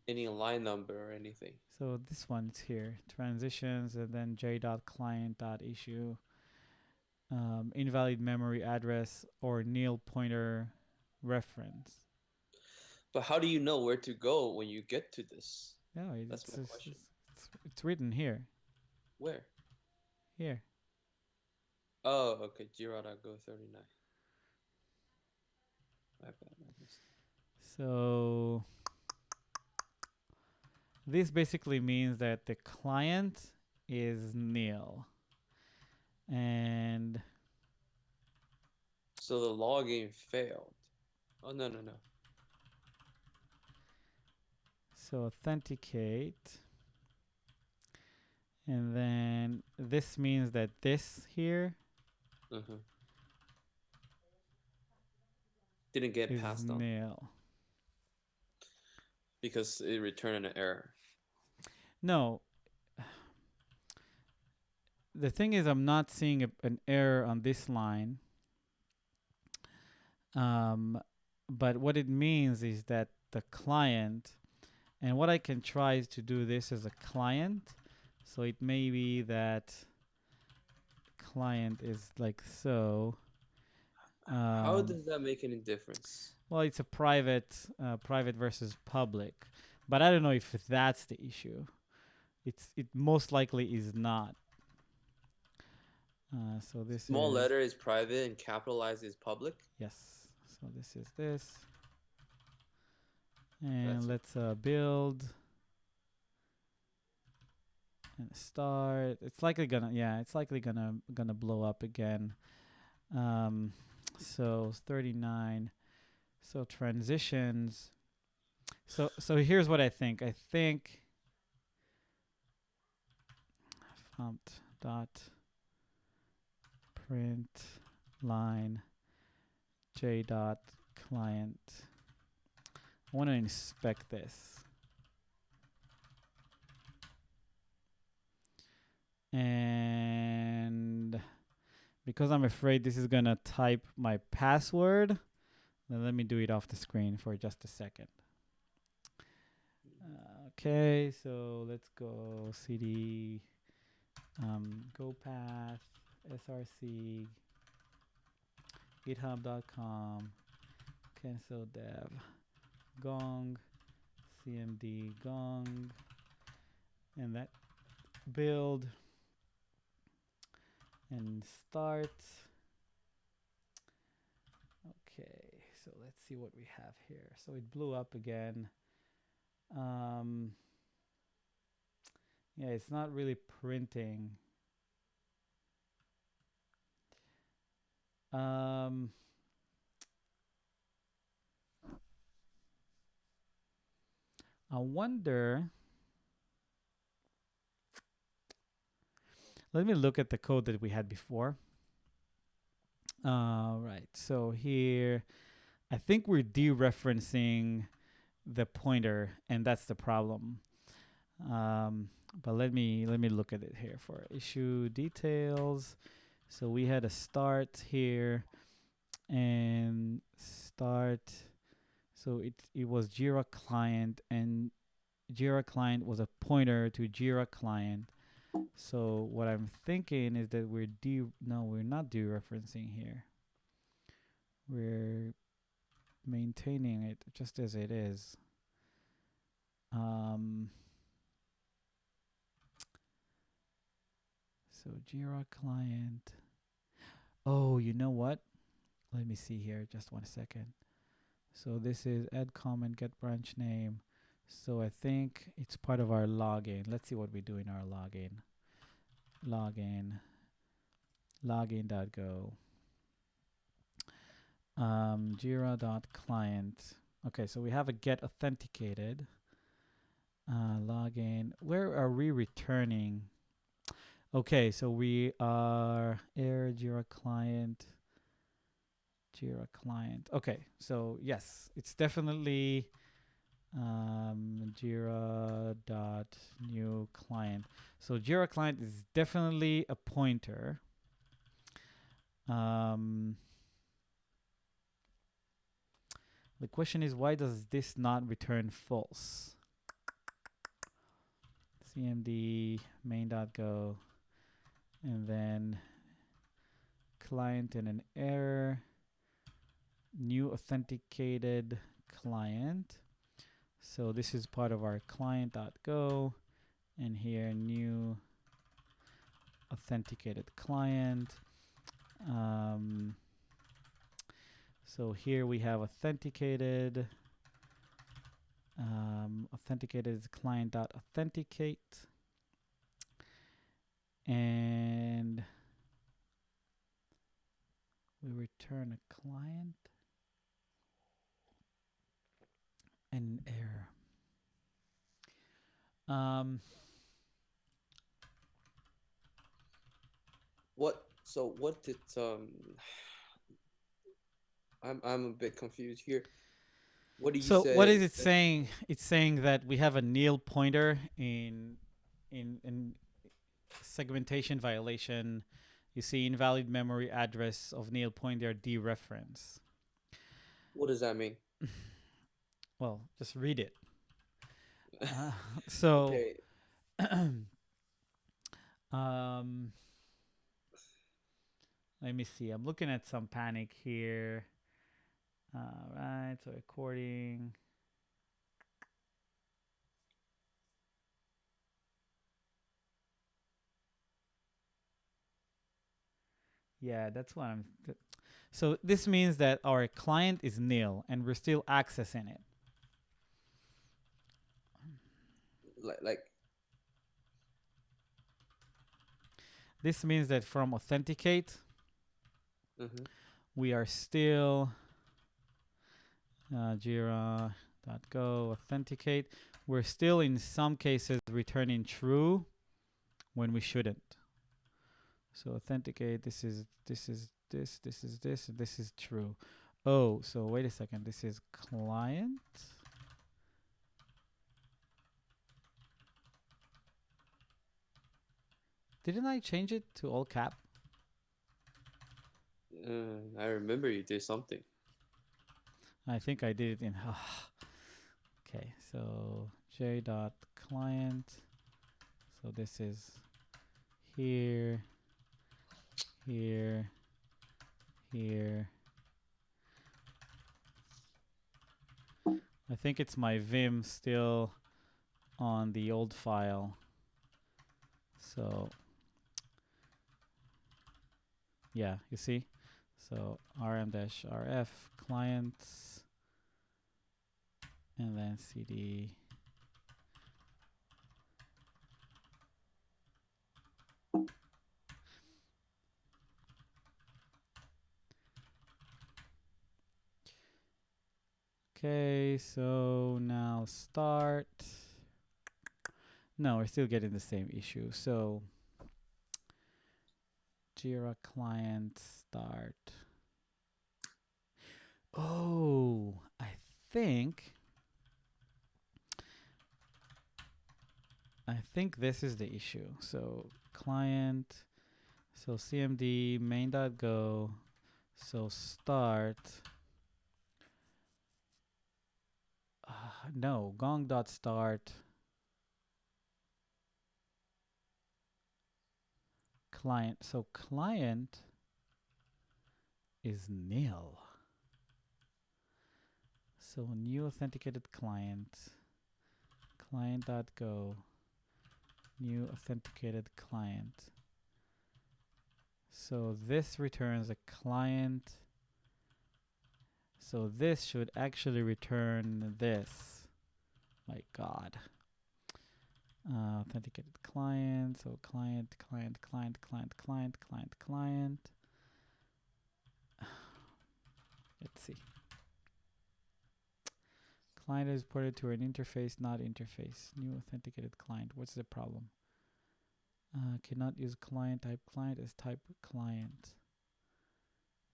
S2: any line number or anything.
S1: So this one's here, transitions, and then j.client.issue, invalid memory address or nil pointer reference.
S2: But how do you know where to go when you get to this?
S1: No,
S2: That's my question.
S1: it's written here.
S2: Where?
S1: Here.
S2: Oh, okay. Jira.go 39. My bad.
S1: So this basically means that the client is nil. And
S2: so the login failed. Oh, no.
S1: so authenticate. And then this means that this here
S2: didn't get passed on.
S1: Nil.
S2: Because it returned an error.
S1: No. The thing is, I'm not seeing an error on this line. But what it means is that the client, and what I can try is to do this as a client. So it may be that client is like so.
S2: How does that make any difference?
S1: Well, it's a private versus public, but I don't know if that's the issue. It most likely is not. So this
S2: small letter is private and capitalized is public.
S1: Yes. So this is this, and let's build and start. It's likely gonna blow up again. So 39. So transitions. So here's what I think. I think font dot print line j dot client. I want to inspect this. And because I'm afraid this is gonna type my password, then let me do it off the screen for just a second. Okay, so let's go cd go path src github.com cancel dev gong cmd gong, and that build and start. Okay, so let's see what we have here. So it blew up again. Yeah, it's not really printing. Um, I wonder. Let me look at the code that we had before. Right. So here, I think we're dereferencing the pointer, and that's the problem. But let me look at it here for issue details. So we had a start here, and start. So it was Jira client, and Jira client was a pointer to Jira client. So what I'm thinking is that we're not dereferencing here. We're maintaining it just as it is. So Jira client. Oh, you know what? Let me see here. Just 1 second. So this is add comment, get branch name. So I think it's part of our login. Let's see what we do in our login. Login.go. Jira.client. Okay, so we have a get authenticated. Login. Where are we returning? Okay, so we are Jira client. Okay, so yes, it's definitely Jira dot new client. So Jira client is definitely a pointer. The question is, why does this not return false? CMD main.go, and then client and an error, new authenticated client. So this is part of our client.go, and here new authenticated client. So here we have authenticated. Authenticated is client.authenticate. And we return a client and an error.
S2: What did I'm a bit confused here. What do you
S1: So
S2: say?
S1: what is it saying? It's saying that we have a nil pointer in segmentation violation. You see invalid memory address of nil pointer dereference.
S2: What does that mean?
S1: Well, just read it. So
S2: Okay.
S1: Let me see. I'm looking at some panic here. Right, so recording. Yeah, that's what I'm. So this means that our client is nil and we're still accessing it.
S2: Like
S1: This means that from authenticate, we are still Jira.go authenticate. We're still in some cases returning true when we shouldn't. So authenticate, this is true. Oh, so wait a second. This is client. Didn't I change it to all cap?
S2: I remember you did something.
S1: I think I did it in. Okay, so j.client. So this is here, here, here. I think it's my Vim still on the old file. So yeah, you see? So rm-rf clients, and then cd Okay, so now start. No, we're still getting the same issue. So Jira client start. Oh, think this is the issue. So client, so cmd main.go, so start. No, gong.start client. So client is nil. So new authenticated client, client.go, new authenticated client. So this returns a client. So this should actually return this. My God. Authenticated client. So client. Let's see. Client is ported to an interface, not interface. New authenticated client. What's the problem? Cannot use client type. Client is type client.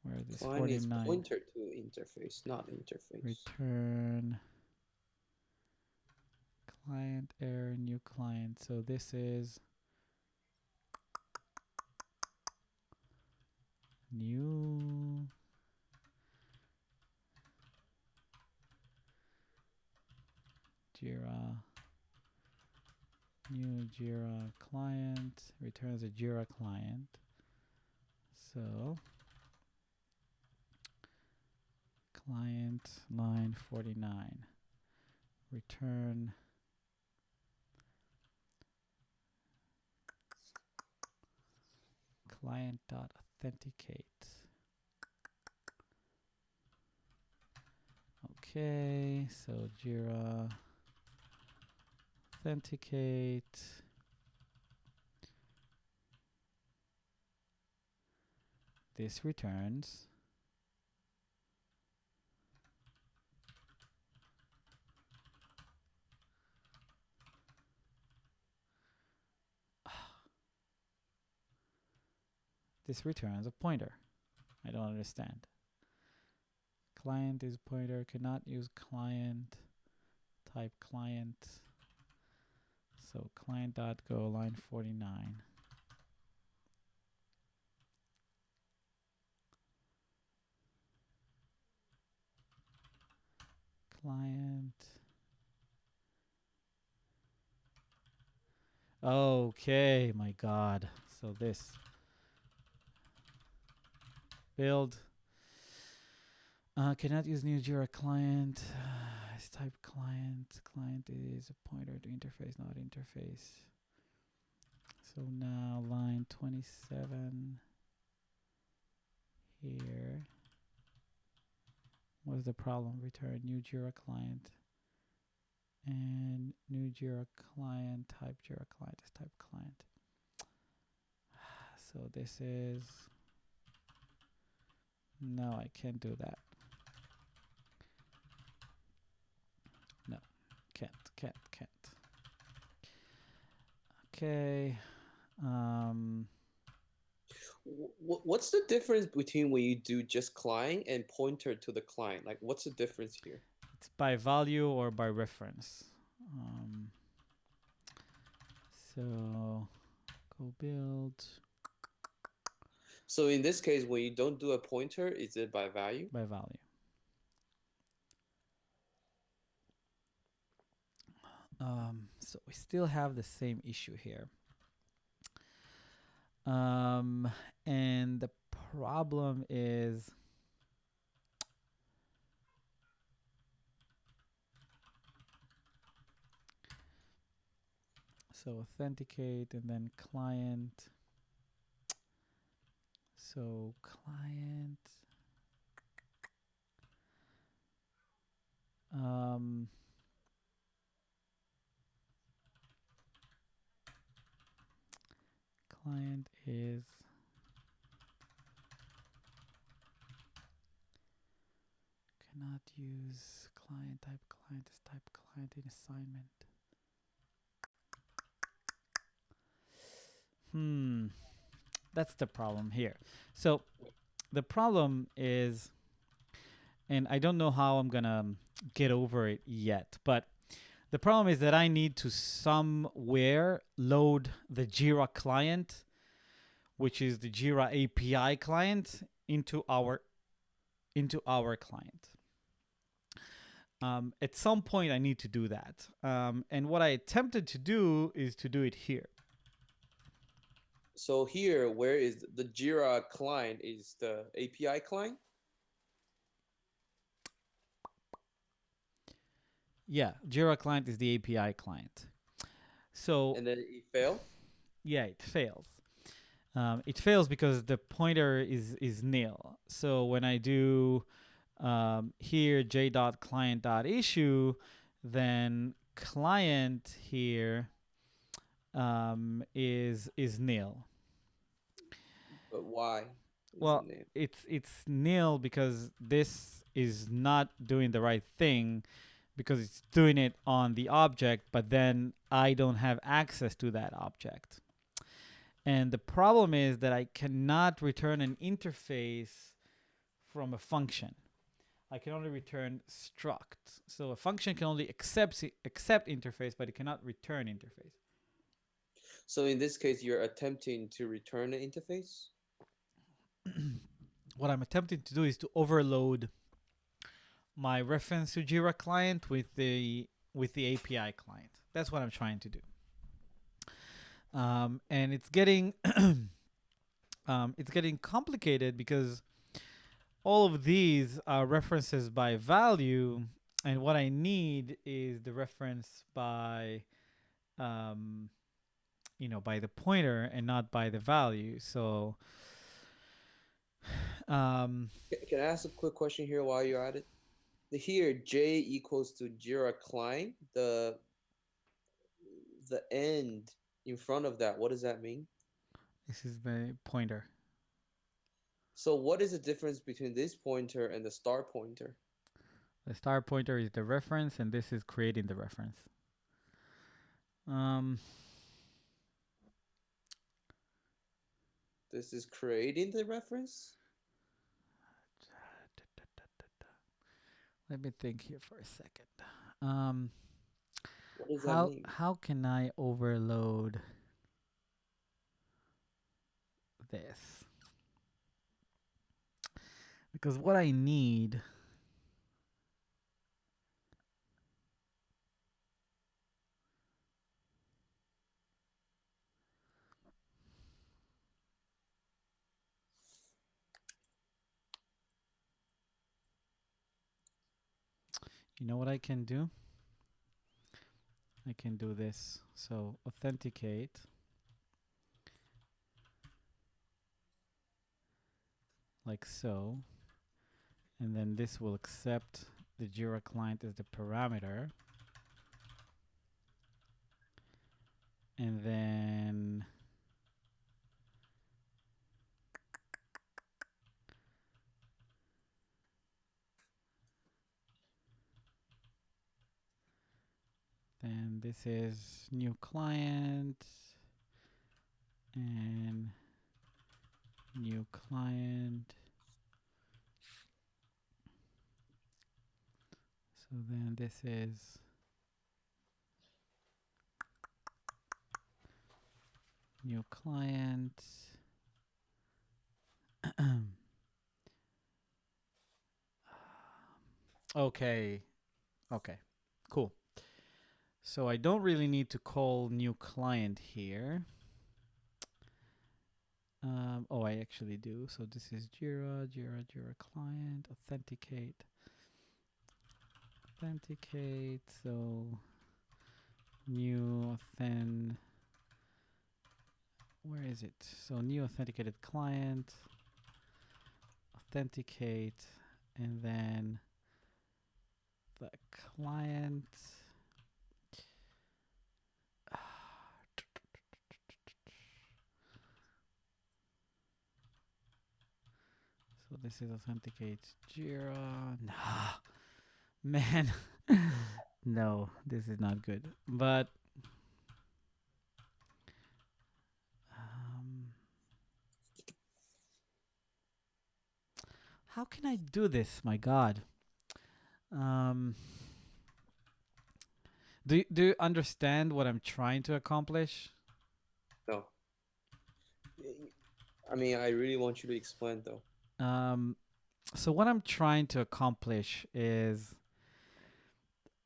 S1: Where is this?
S2: Client
S1: 49.
S2: is pointer to interface, not interface.
S1: Return client error, new client. So this is new Jira, new Jira client, returns a Jira client. So client line 49, return client.authenticate. Okay, so Jira authenticate. This returns a pointer. I don't understand. Client is pointer, cannot use client, type client. So client.go line 49. Client. Okay, my God. So this build cannot use new Jira client. It's type client. Client is a pointer to interface, not interface. So now line 27 here. What's the problem? Return new Jira client. And new Jira client, type Jira client is type client. So this is, no, I can't do that. No, can't. Okay.
S2: What's the difference between when you do just client and pointer to the client? Like, what's the difference here?
S1: It's by value or by reference. So go build.
S2: So in this case, when you don't do a pointer, is it by value?
S1: By value. So we still have the same issue here. And the problem is so authenticate and then client. So client client is cannot use client is type client in assignment. That's the problem here. So the problem is, and I don't know how I'm gonna get over it yet, but the problem is that I need to somewhere load the Jira client, which is the Jira API client, into our client. At some point, I need to do that. And what I attempted to do is to do it here.
S2: So here, where is the Jira client is the API client?
S1: Yeah, Jira client is the API client. So
S2: And then it failed?
S1: yeah, it fails. It fails because the pointer is nil. So when I do here j.client.issue, then client here is nil.
S2: But why?
S1: Well, it's nil because this is not doing the right thing, because it's doing it on the object, but then I don't have access to that object. And the problem is that I cannot return an interface from a function. I can only return struct. So a function can only accept interface, but it cannot return interface.
S2: So in this case, you're attempting to return an interface?
S1: What I'm attempting to do is to overload my reference to Jira client with the API client. That's what I'm trying to do. And it's getting it's getting complicated because all of these are references by value, and what I need is the reference by by the pointer and not by the value. So
S2: Can I ask a quick question here while you're at it? Here, J equals to Jira client. The end in front of that, what does that mean?
S1: this is the pointer.
S2: So what is the difference between this pointer and the star pointer?
S1: The star pointer is the reference, and this is creating the reference.
S2: This is creating the reference?
S1: Let me think here for a second.
S2: What does that mean?
S1: How can I overload this? Because what I need you know what I can do? I can do this. So authenticate. Like so. And then this will accept the Jira client as the parameter. And then this is new client and new client. So then this is new client. Okay. Okay. Cool. So I don't really need to call new client here. Oh, I actually do. So this is Jira client, authenticate. So new where is it? So new authenticated client, authenticate, and then the client. So this is authenticate Jira. Nah. Man, no, this is not good. But um, how can I do this? My God. Um, do you understand what I'm trying to accomplish?
S2: No. I mean, I really want you to explain though.
S1: So what I'm trying to accomplish is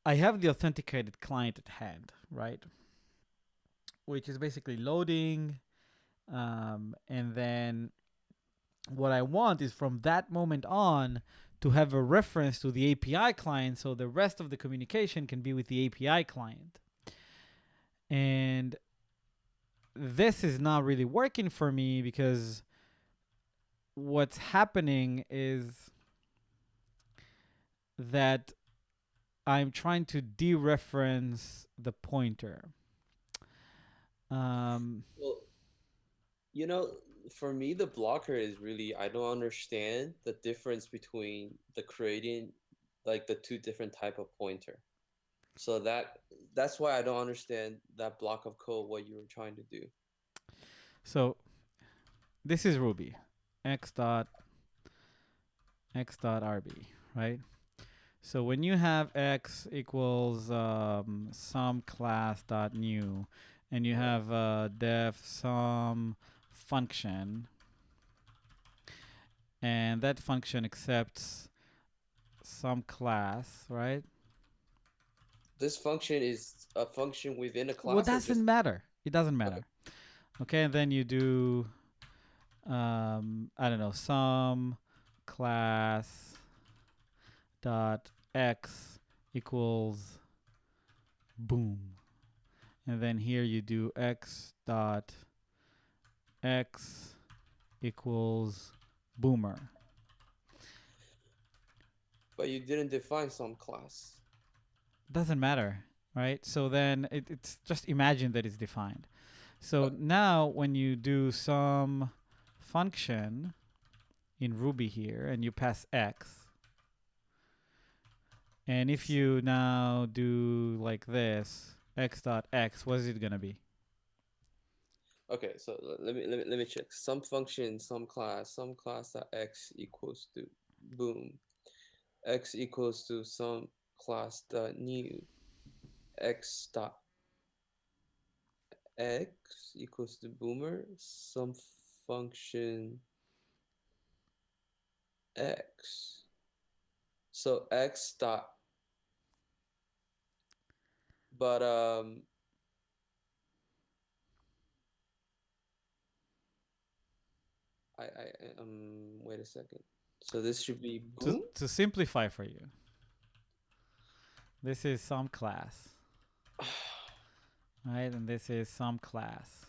S1: I have the authenticated client at hand, right? Which is basically loading, and then what I want is from that moment on to have a reference to the API client, so the rest of the communication can be with the API client. And this is not really working for me because what's happening is that I'm trying to dereference the pointer.
S2: Well, you know, for me, the blocker is really I don't understand the difference between the creating like the two different type of pointer. So that's why I don't understand that block of code what you were trying to do.
S1: So this is Ruby, x.rb, right? So when you have x equals some class dot new, and you have def some function, and that function accepts some class, right?
S2: This function is a function within a
S1: Well,
S2: class or just
S1: doesn't matter. It doesn't
S2: okay.
S1: matter. Okay, and then you do I don't know, some class dot x equals boom, and then here you do x dot x equals boomer.
S2: But you didn't define some class.
S1: Doesn't matter, right? So then it's just imagine that it's defined. So
S2: But
S1: now when you do some function in Ruby here and you pass x, and if you now do like this, x dot x, what is it gonna be?
S2: okay, so let me check. Some function, some class that x equals to boom. X equals to some class dot new x dot x equals to boomer some function x. So x dot but wait a second. So this should be boom.
S1: To simplify for you, this is some class, right? And this is some class.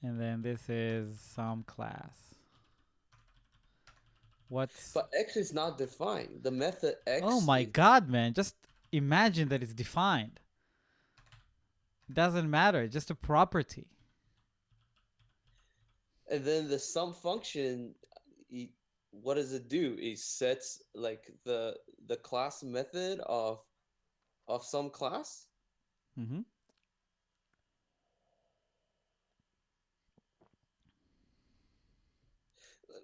S1: And then this is some class. What's...
S2: But x is not defined. The method
S1: Oh
S2: x
S1: my
S2: is
S1: god, man. Just imagine that it's defined. It doesn't matter. It's just a property.
S2: and then the sum function what does it do? It sets like the class method of some class.
S1: Mm-hmm.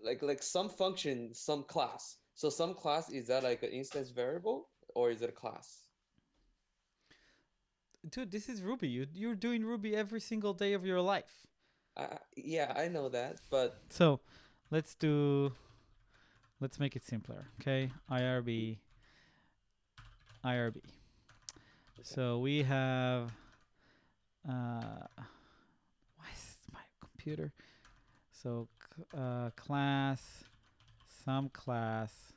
S2: Like some function, some class. So some class is that like an instance variable or is it a class?
S1: Dude, this is Ruby. You're doing Ruby every single day of your life.
S2: Yeah, I know that, but
S1: So let's make it simpler. Okay. IRB.
S2: okay.
S1: So we have why is my computer? So class, some class,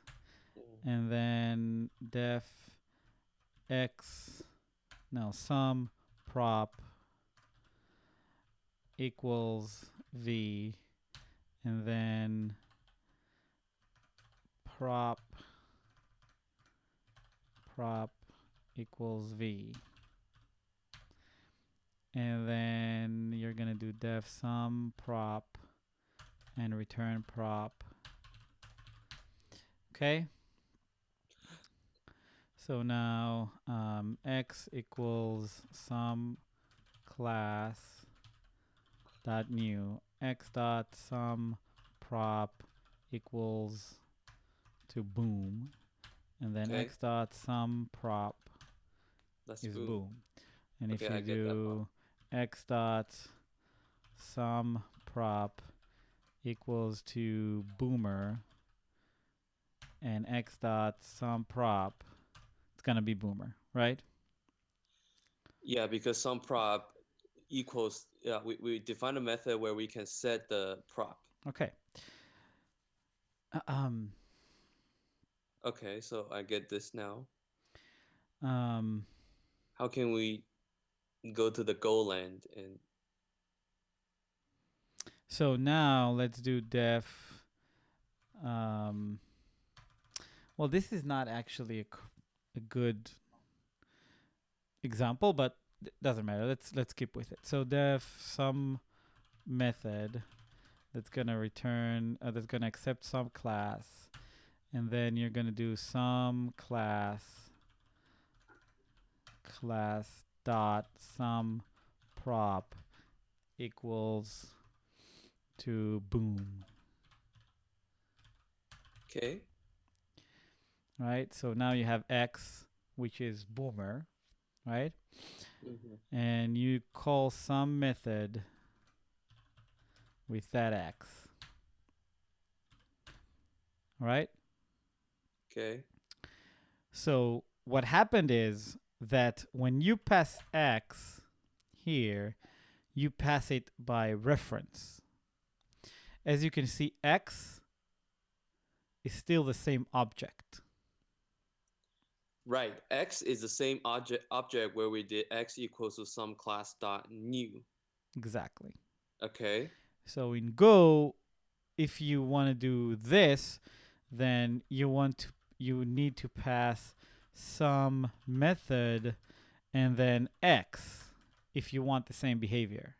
S2: Mm.
S1: and then def x, no, some prop equals v, and then prop equals v, and then you're gonna do def some prop and return prop. Okay. So now x equals some class dot new x dot some prop equals to boom, and then
S2: Okay.
S1: x dot some prop
S2: That's
S1: is
S2: boom.
S1: boom. And
S2: Okay,
S1: if you
S2: I get that part.
S1: do x dot some prop equals to boomer and x dot some prop, it's gonna be boomer, right?
S2: Yeah, because some prop equals, yeah, we define a method where we can set the prop.
S1: Okay.
S2: Okay, so I get this now.
S1: Um,
S2: How can we go to the Golang and
S1: so now let's do def. Well, this is not actually a good example, but doesn't matter. Let's keep with it. So def some method that's gonna return that's gonna accept some class, and then you're gonna do some class dot some prop equals to boom.
S2: okay?
S1: Right? So now you have x, which is boomer, right? And you call some method with that x. Right?
S2: Okay.
S1: So what happened is that when you pass x here, you pass it by reference. As you can see, x is still the same object.
S2: Right. X is the same object where we did x equals to some class dot new.
S1: Exactly.
S2: Okay.
S1: So in Go, if you want to do this, then you need to pass some method and then x if you want the same behavior.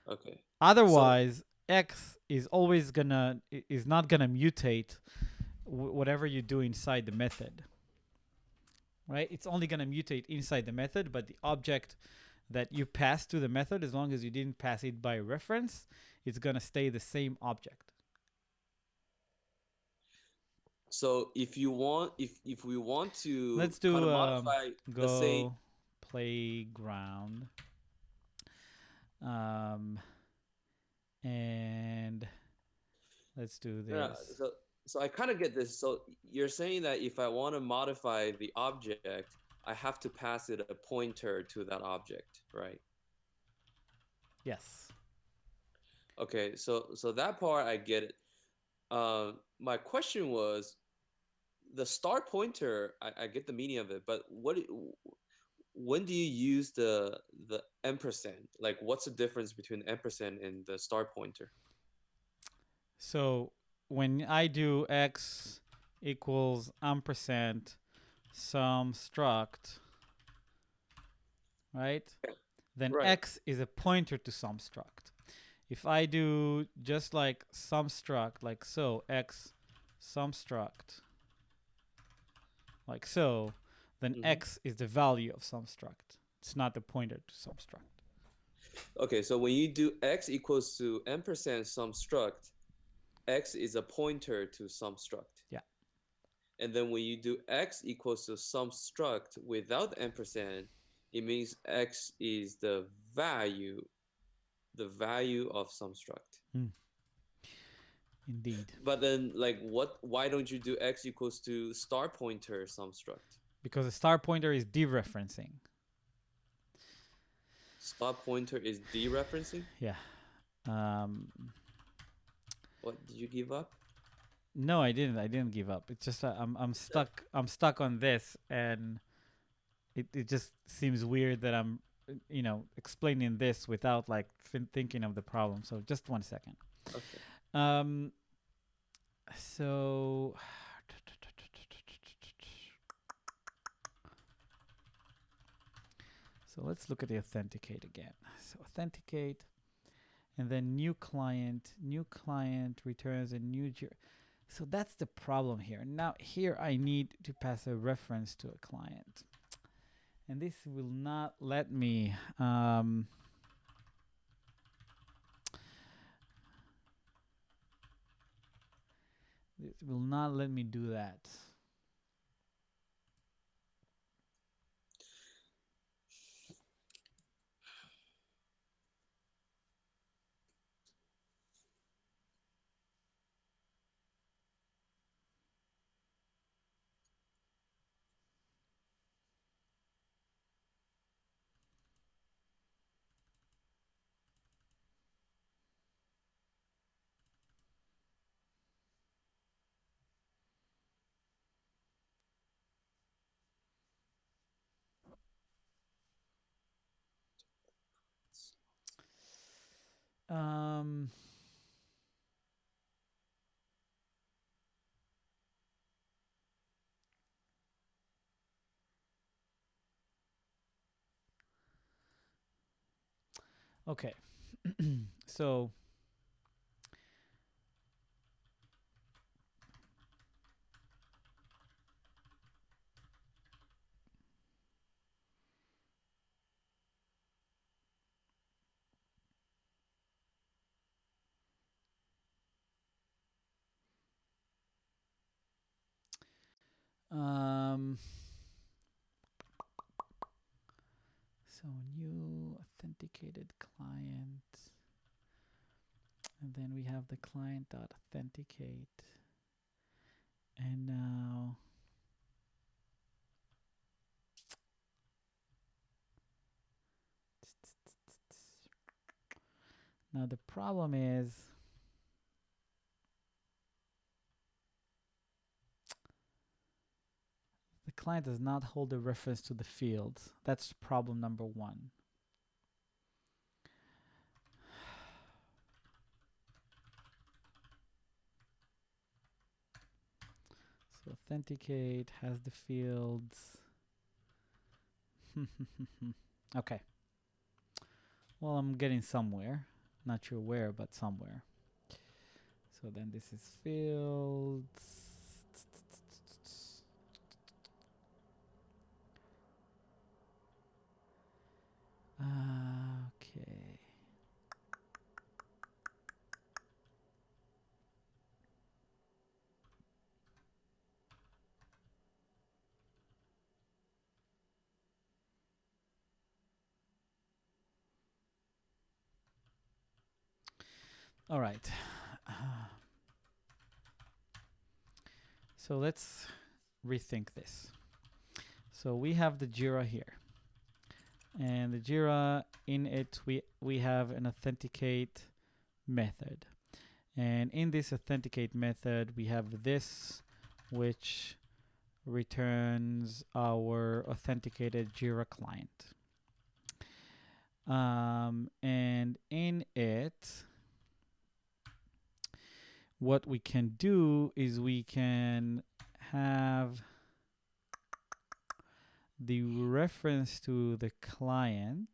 S2: Okay.
S1: Otherwise, x is not gonna mutate whatever you do inside the method. Right? It's only gonna mutate inside the method, but the object that you pass to the method, as long as you didn't pass it by reference, it's gonna stay the same object.
S2: So if you want, if we want to
S1: Let's
S2: kind
S1: do
S2: of modify the same,
S1: Go playground. And let's do
S2: yeah.
S1: this.
S2: So I kind of get this. So you're saying that if I want to modify the object, I have to pass it a pointer to that object, right?
S1: Yes.
S2: Okay. So that part I get it. My question was the start pointer. I get the meaning of it, but when do you use the ampersand? Like, what's the difference between ampersand and the start pointer?
S1: So when I do x equals ampersand some struct, right? Then
S2: Right.
S1: x is a pointer to some struct. If I do just like some struct, like so, x some struct, like so, then x is the value of some struct. It's not the pointer to some struct.
S2: Okay, so when you do x equals to ampersand some struct, x is a pointer to some struct.
S1: Yeah.
S2: And then when you do x equals to some struct without ampersand, it means x is the value of some struct.
S1: Indeed.
S2: But then, like, why don't you do x equals to star pointer some struct?
S1: Because a star pointer is dereferencing.
S2: Star pointer is dereferencing?
S1: Yeah.
S2: What, did you give up?
S1: No, I didn't give up. It's just I'm stuck. I'm stuck on this, and it just seems weird that I'm explaining this without like thinking of the problem. So just 1 second.
S2: Okay.
S1: So let's look at the authenticate again. So authenticate, and then new client returns a new Jira. So that's the problem here. Now here I need to pass a reference to a client. And this will not let me this will not let me do that. Um, okay. So um, so new authenticated client, and then we have the client dot authenticate, and now the problem is the client does not hold a reference to the fields. That's problem number one. So authenticate has the fields. Okay. Well, I'm getting somewhere. Not sure where, but somewhere. So then this is fields. Okay. All right. So let's rethink this. So we have the Jira here. And the Jira, in it, we have an authenticate method. And in this authenticate method, we have this, which returns our authenticated Jira client. And in it, what we can do is we can have the reference to the client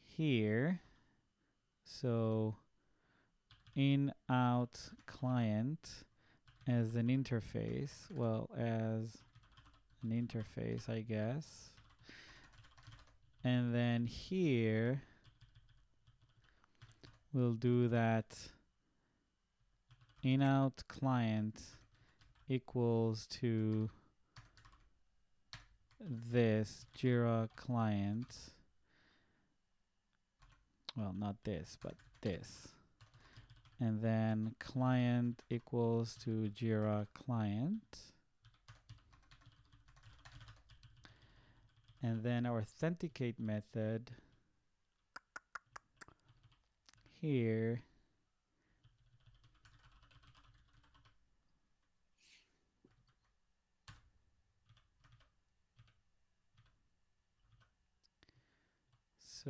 S1: here. So in out client as an interface, well, as an interface, I guess. And then here we'll do that in out client equals to this Jira client. Well, not this, but this. And then client equals to Jira client. And then our authenticate method here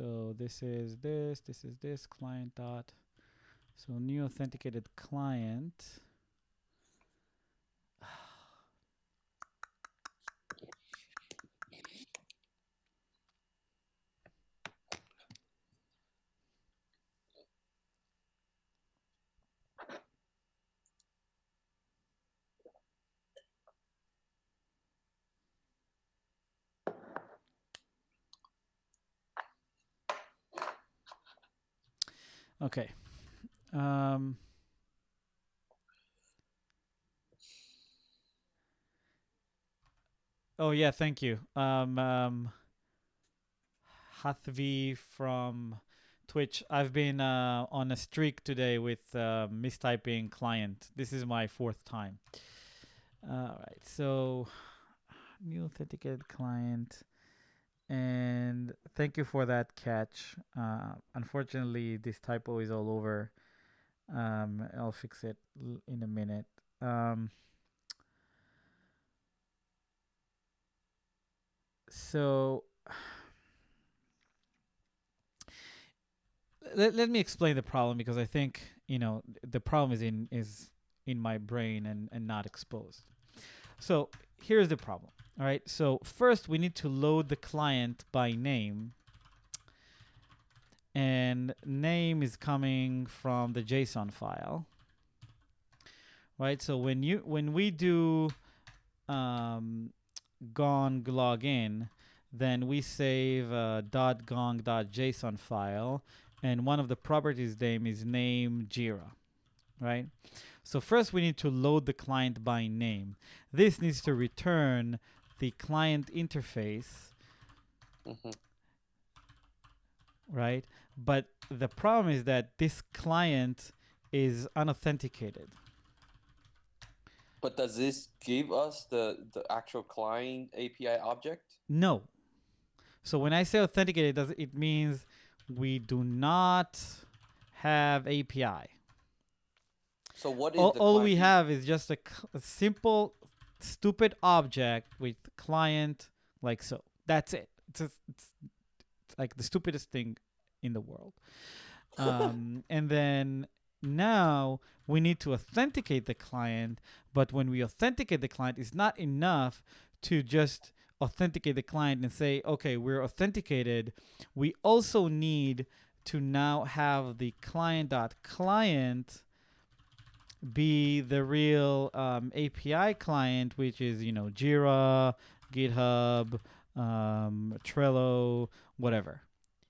S1: so this is this client dot. So new authenticated client. Okay. Oh yeah, thank you. Hathvi from Twitch. I've been on a streak today with mistyping client. This is my fourth time. All right, so new authenticated client, and thank you for that catch. Unfortunately, this typo is all over. I'll fix it in a minute. So let me explain the problem, because I think the problem is in my brain and not exposed. So here's the problem. All right. So first we need to load the client by name, and name is coming from the JSON file. Right. So when we do gong login, then we save .gong.json file, and one of the properties name is name Jira, right? So first we need to load the client by name. This needs to return the client interface, right? But the problem is that this client is unauthenticated.
S2: But does this give us the actual client API object?
S1: No. So when I say authenticated, it means we do not have API.
S2: So what is
S1: all we have is just a simple, stupid object with client like so. That's it. It's like the stupidest thing in the world. And then now we need to authenticate the client, but when we authenticate the client, it's not enough to just authenticate the client and say, okay, we're authenticated. We also need to now have the client.client be the real API client, which is, Jira, GitHub, Trello, whatever.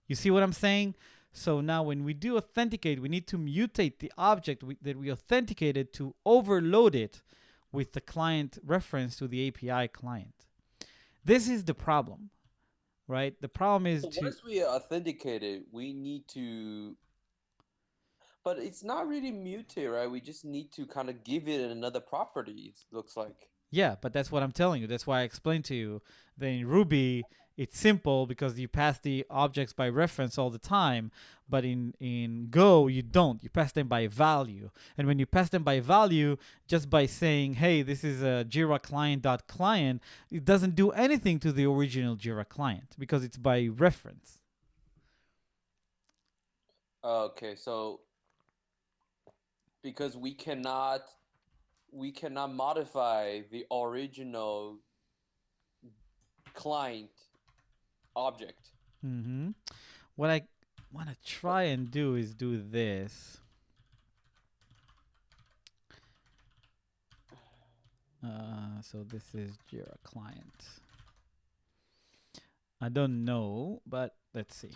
S1: You see what I'm saying? So now when we do authenticate, we need to mutate the object that we authenticated to overload it with the client reference to the API client. This is the problem, right? The problem is
S2: once we authenticated, we need to, but it's not really mutate, right? We just need to kind of give it another property, it looks like.
S1: Yeah, but that's what I'm telling you. That's why I explained to you that in Ruby, it's simple because you pass the objects by reference all the time. But in Go, you don't. You pass them by value. And when you pass them by value, just by saying, hey, this is a Jira client.client, it doesn't do anything to the original Jira client because it's by reference.
S2: Okay, so because we cannot modify the original client object.
S1: Mm-hmm. What I want to try and do is do this. So this is Jira client. I don't know, but let's see.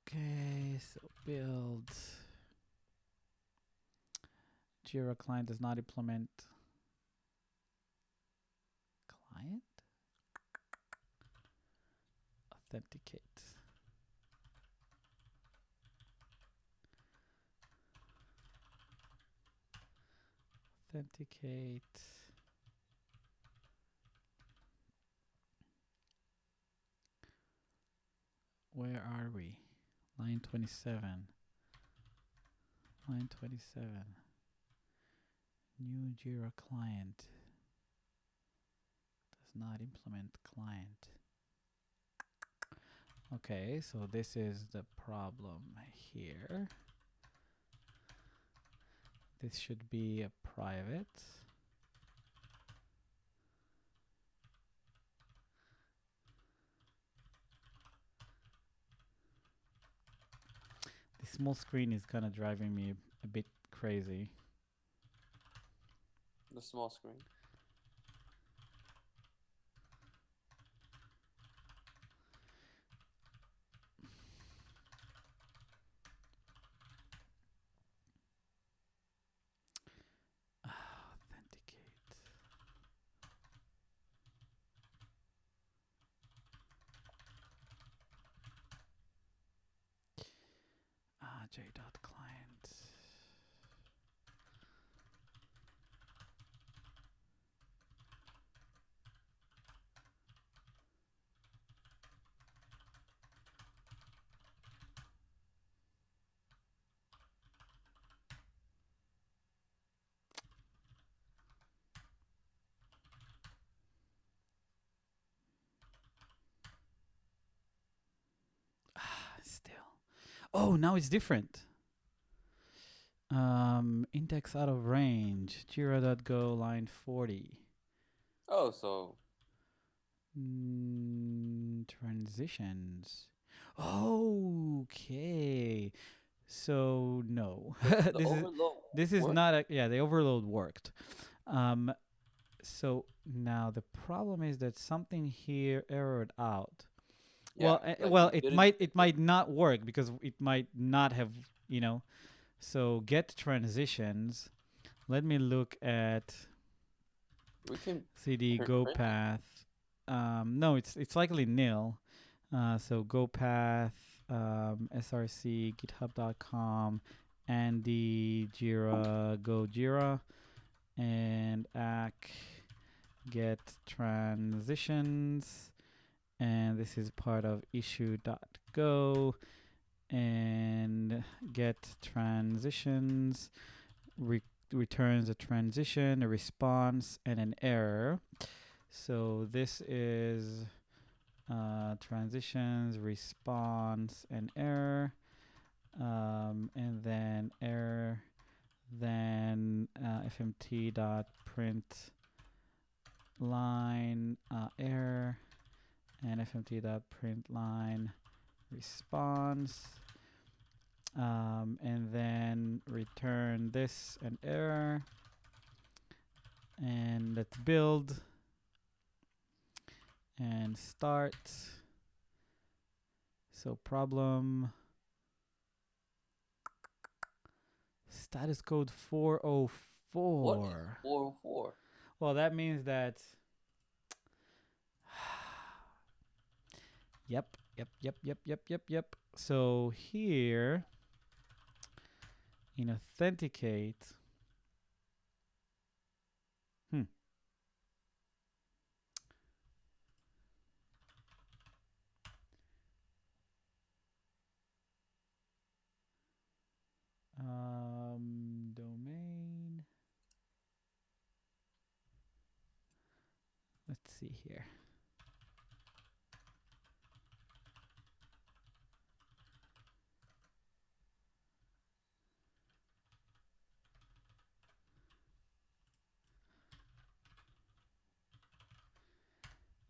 S1: Okay, so build. Jira client does not implement client. Authenticate. Authenticate. Where are we? Line 27. Line 27. New Jira client does not implement client. Okay, so this is the problem here. This should be a private. The small screen is kind of driving me a bit crazy.
S2: The small screen.
S1: J.client. Still. Oh, now it's different. Index out of range. Jira.go line 40.
S2: Oh, so
S1: Transitions. Okay. So no.
S2: the
S1: this is
S2: overload.
S1: this is
S2: work?
S1: not a, yeah, the overload worked. So now the problem is that something here errored out.
S2: Yeah, like you
S1: It
S2: didn't.
S1: might not work because it might not have, you know. So get transitions. Let me look at
S2: We can
S1: cd go
S2: print it.
S1: path. No, it's likely nil. So go path, src github.com, Andy Jira go Jira, and get transitions, and this is part of issue.go, and get transitions returns a transition, a response, and an error. So this is transitions, response, and error, and then error, then fmt dot print line error, and fmt dot print line response, and then return this an error, and let's build and start. So problem status code 404.
S2: What is 404?
S1: Well, that means that yep. So here in authenticate, domain. Let's see here.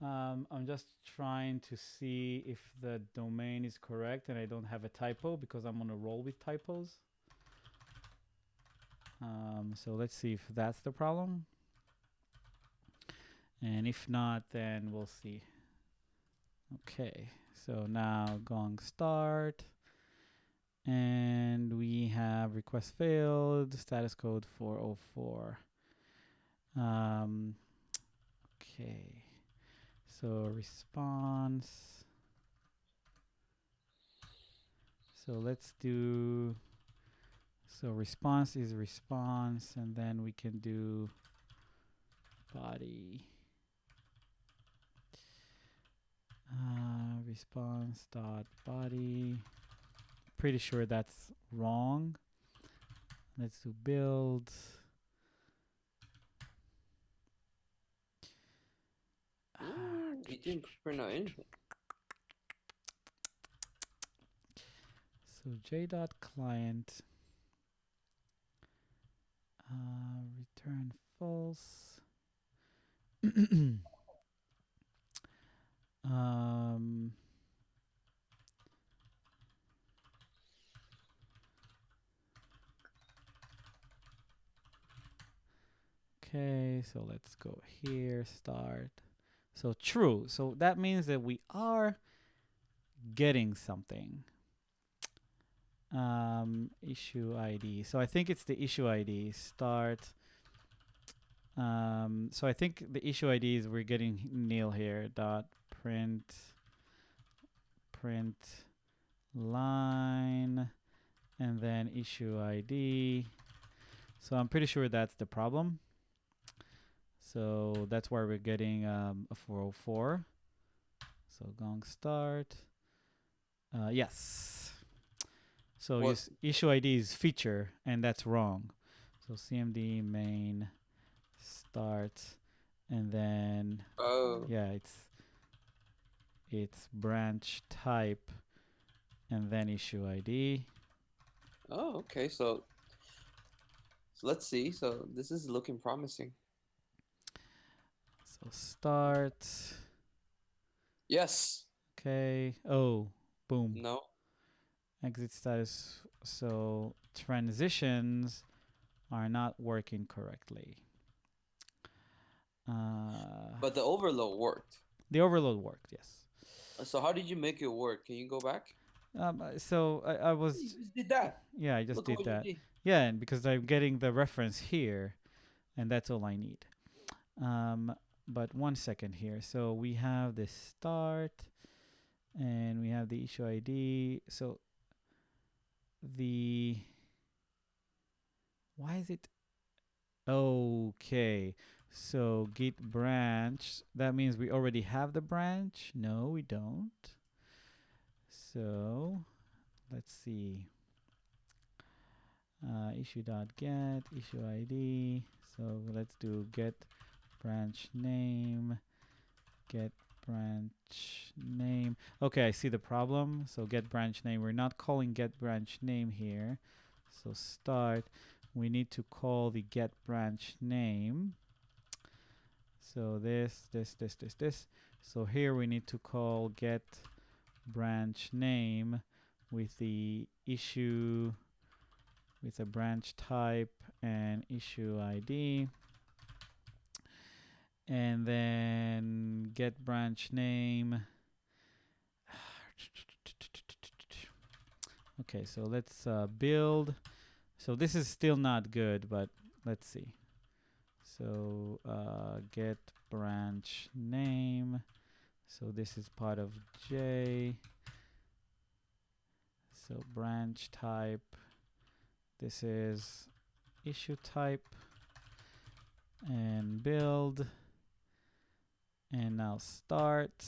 S1: I'm just trying to see if the domain is correct and I don't have a typo because I'm on a roll with typos. So let's see if that's the problem. And if not, then we'll see. Okay, so now gong start. And we have request failed, status code 404. Okay, so response. So let's do, so response is response, and then we can do body. Response dot body. Pretty sure that's wrong. Let's do build.
S2: It didn't print out anything.
S1: So j.client return false. Okay, so let's go here, start. So true. So that means that we are getting something. Issue ID. So I think it's the issue ID. Start. So I think the issue ID is we're getting nil here. Dot print line, and then issue ID. So I'm pretty sure that's the problem. So that's why we're getting a 404. So Gong start. Yes. So issue ID is feature, and that's wrong. So CMD main start, and then yeah, it's branch type, and then issue ID.
S2: Oh, okay. So let's see. So this is looking promising.
S1: So start.
S2: Yes.
S1: Okay. Oh, boom.
S2: No.
S1: Exit status. So transitions are not working correctly.
S2: But the overload worked.
S1: The overload worked, yes.
S2: So how did you make it work? Can you go back?
S1: So I was.
S2: You just did that.
S1: Yeah, I just
S2: Look
S1: did
S2: what
S1: that.
S2: you did.
S1: Yeah, and because I'm getting the reference here, and that's all I need. But 1 second here. So we have the start, and we have the issue ID. So why is it? Okay. So git branch, that means we already have the branch. No, we don't. So let's see. Issue.get, issue ID. So let's do get branch name, get branch name. Okay, I see the problem. So get branch name. We're not calling get branch name here. So start. We need to call the get branch name. So this. So here we need to call get branch name with the issue, with a branch type and issue ID. And then get branch name. Okay, so let's build. So this is still not good, but let's see. So get branch name. So this is part of J. So branch type. This is issue type. And build. And now start.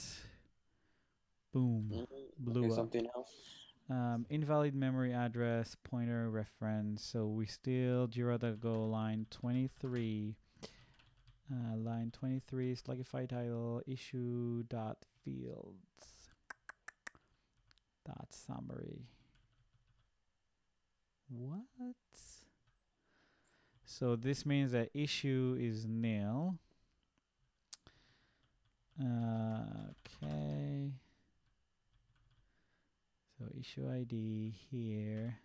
S1: Boom. Blew up.
S2: Something else.
S1: Invalid memory address, pointer reference. So we still Jira.go line 23. Line 23, Slugify title, issue dot fields dot summary. What? So this means that issue is nil. Okay. So issue ID here.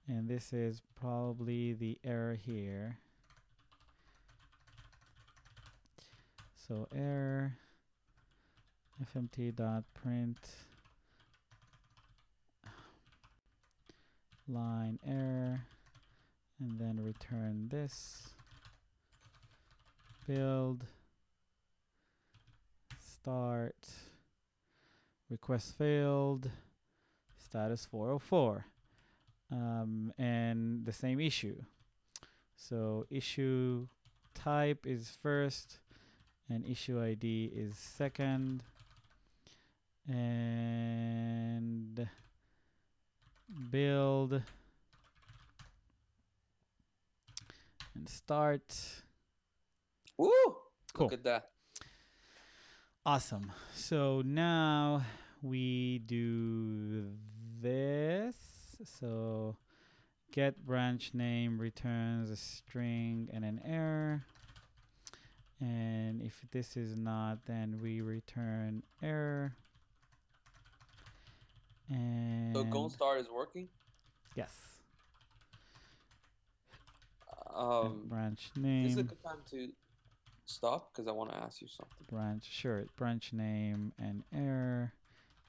S1: And this is probably the error here. So error fmt.print line error, and then return this. Build, start, request failed, status 404, and the same issue. So issue type is first, and issue ID is second, and build and start.
S2: Woo!
S1: Cool.
S2: Look at that.
S1: Awesome. So now we do this. So get branch name returns a string and an error. And if this is not, then we return error. And
S2: So Golang start is working?
S1: yes.
S2: This
S1: Branch
S2: is a
S1: name.
S2: good time to stop because I want to ask you something.
S1: Branch name and error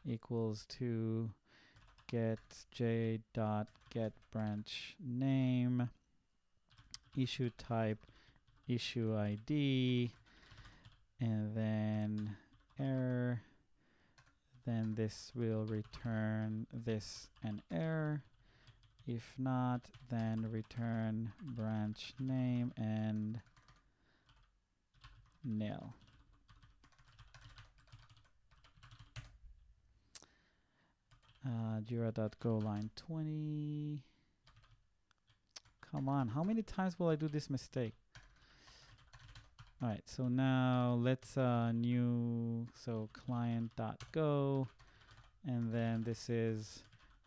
S1: equals to get j dot get branch name, issue type, issue ID, and then error. Then this will return this and error. If not, then return branch name and nil. Jira.go line 20. Come on, how many times will I do this mistake? All right, so now let's so client.go, and then this is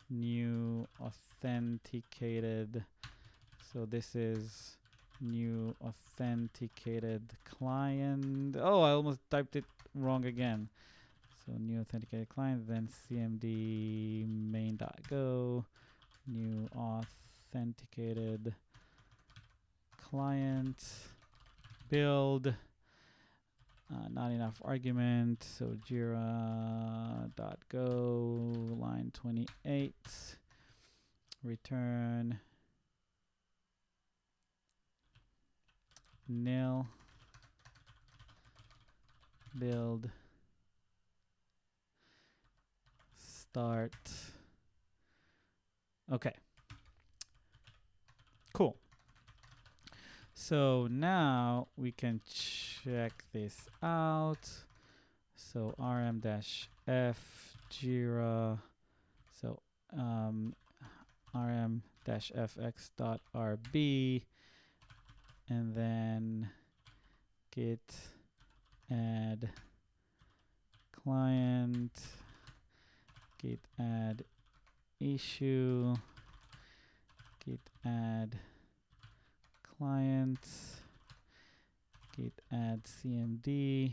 S1: new authenticated. So this is new authenticated client. Oh, I almost typed it wrong again. So new authenticated client, then cmd main.go, new authenticated client, build, not enough argument, so jira.go line 28, return nil, build, start. Okay, cool. So now we can check this out. So rm-f Jira. So rm-fx.rb, and then git add client, git add issue, git add client, git add cmd,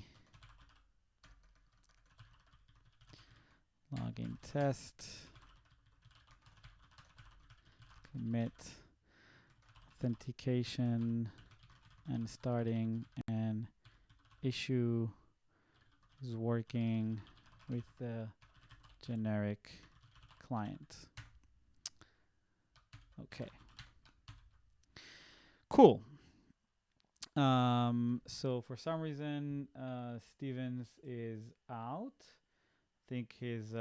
S1: login test, commit authentication and starting, and issue is working with the generic client. Okay. Cool. So for some reason, Stevens is out. I think his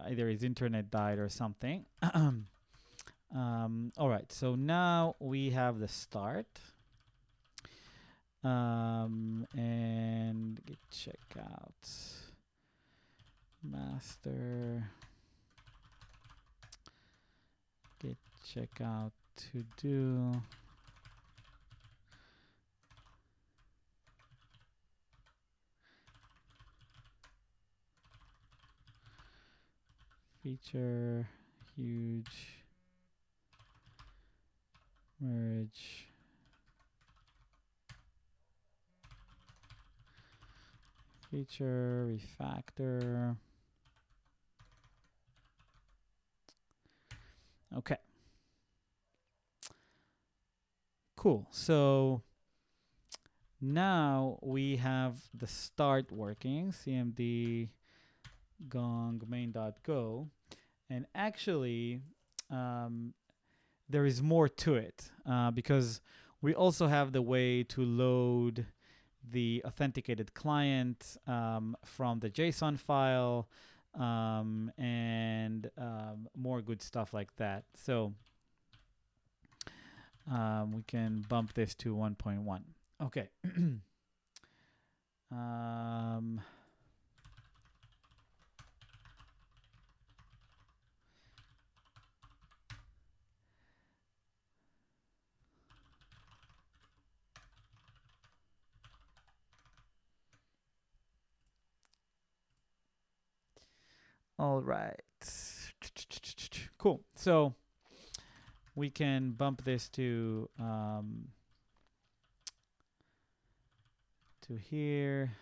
S1: either his internet died or something. All right, so now we have the start. And git checkout master, git checkout to do, feature, huge, merge, feature, refactor. Okay. Cool. So now we have the start working, cmd gong main.go, and actually there is more to it because we also have the way to load the authenticated client from the JSON file and more good stuff like that. So we can bump this to 1.1. Okay. All right. Cool. So we can bump this to here.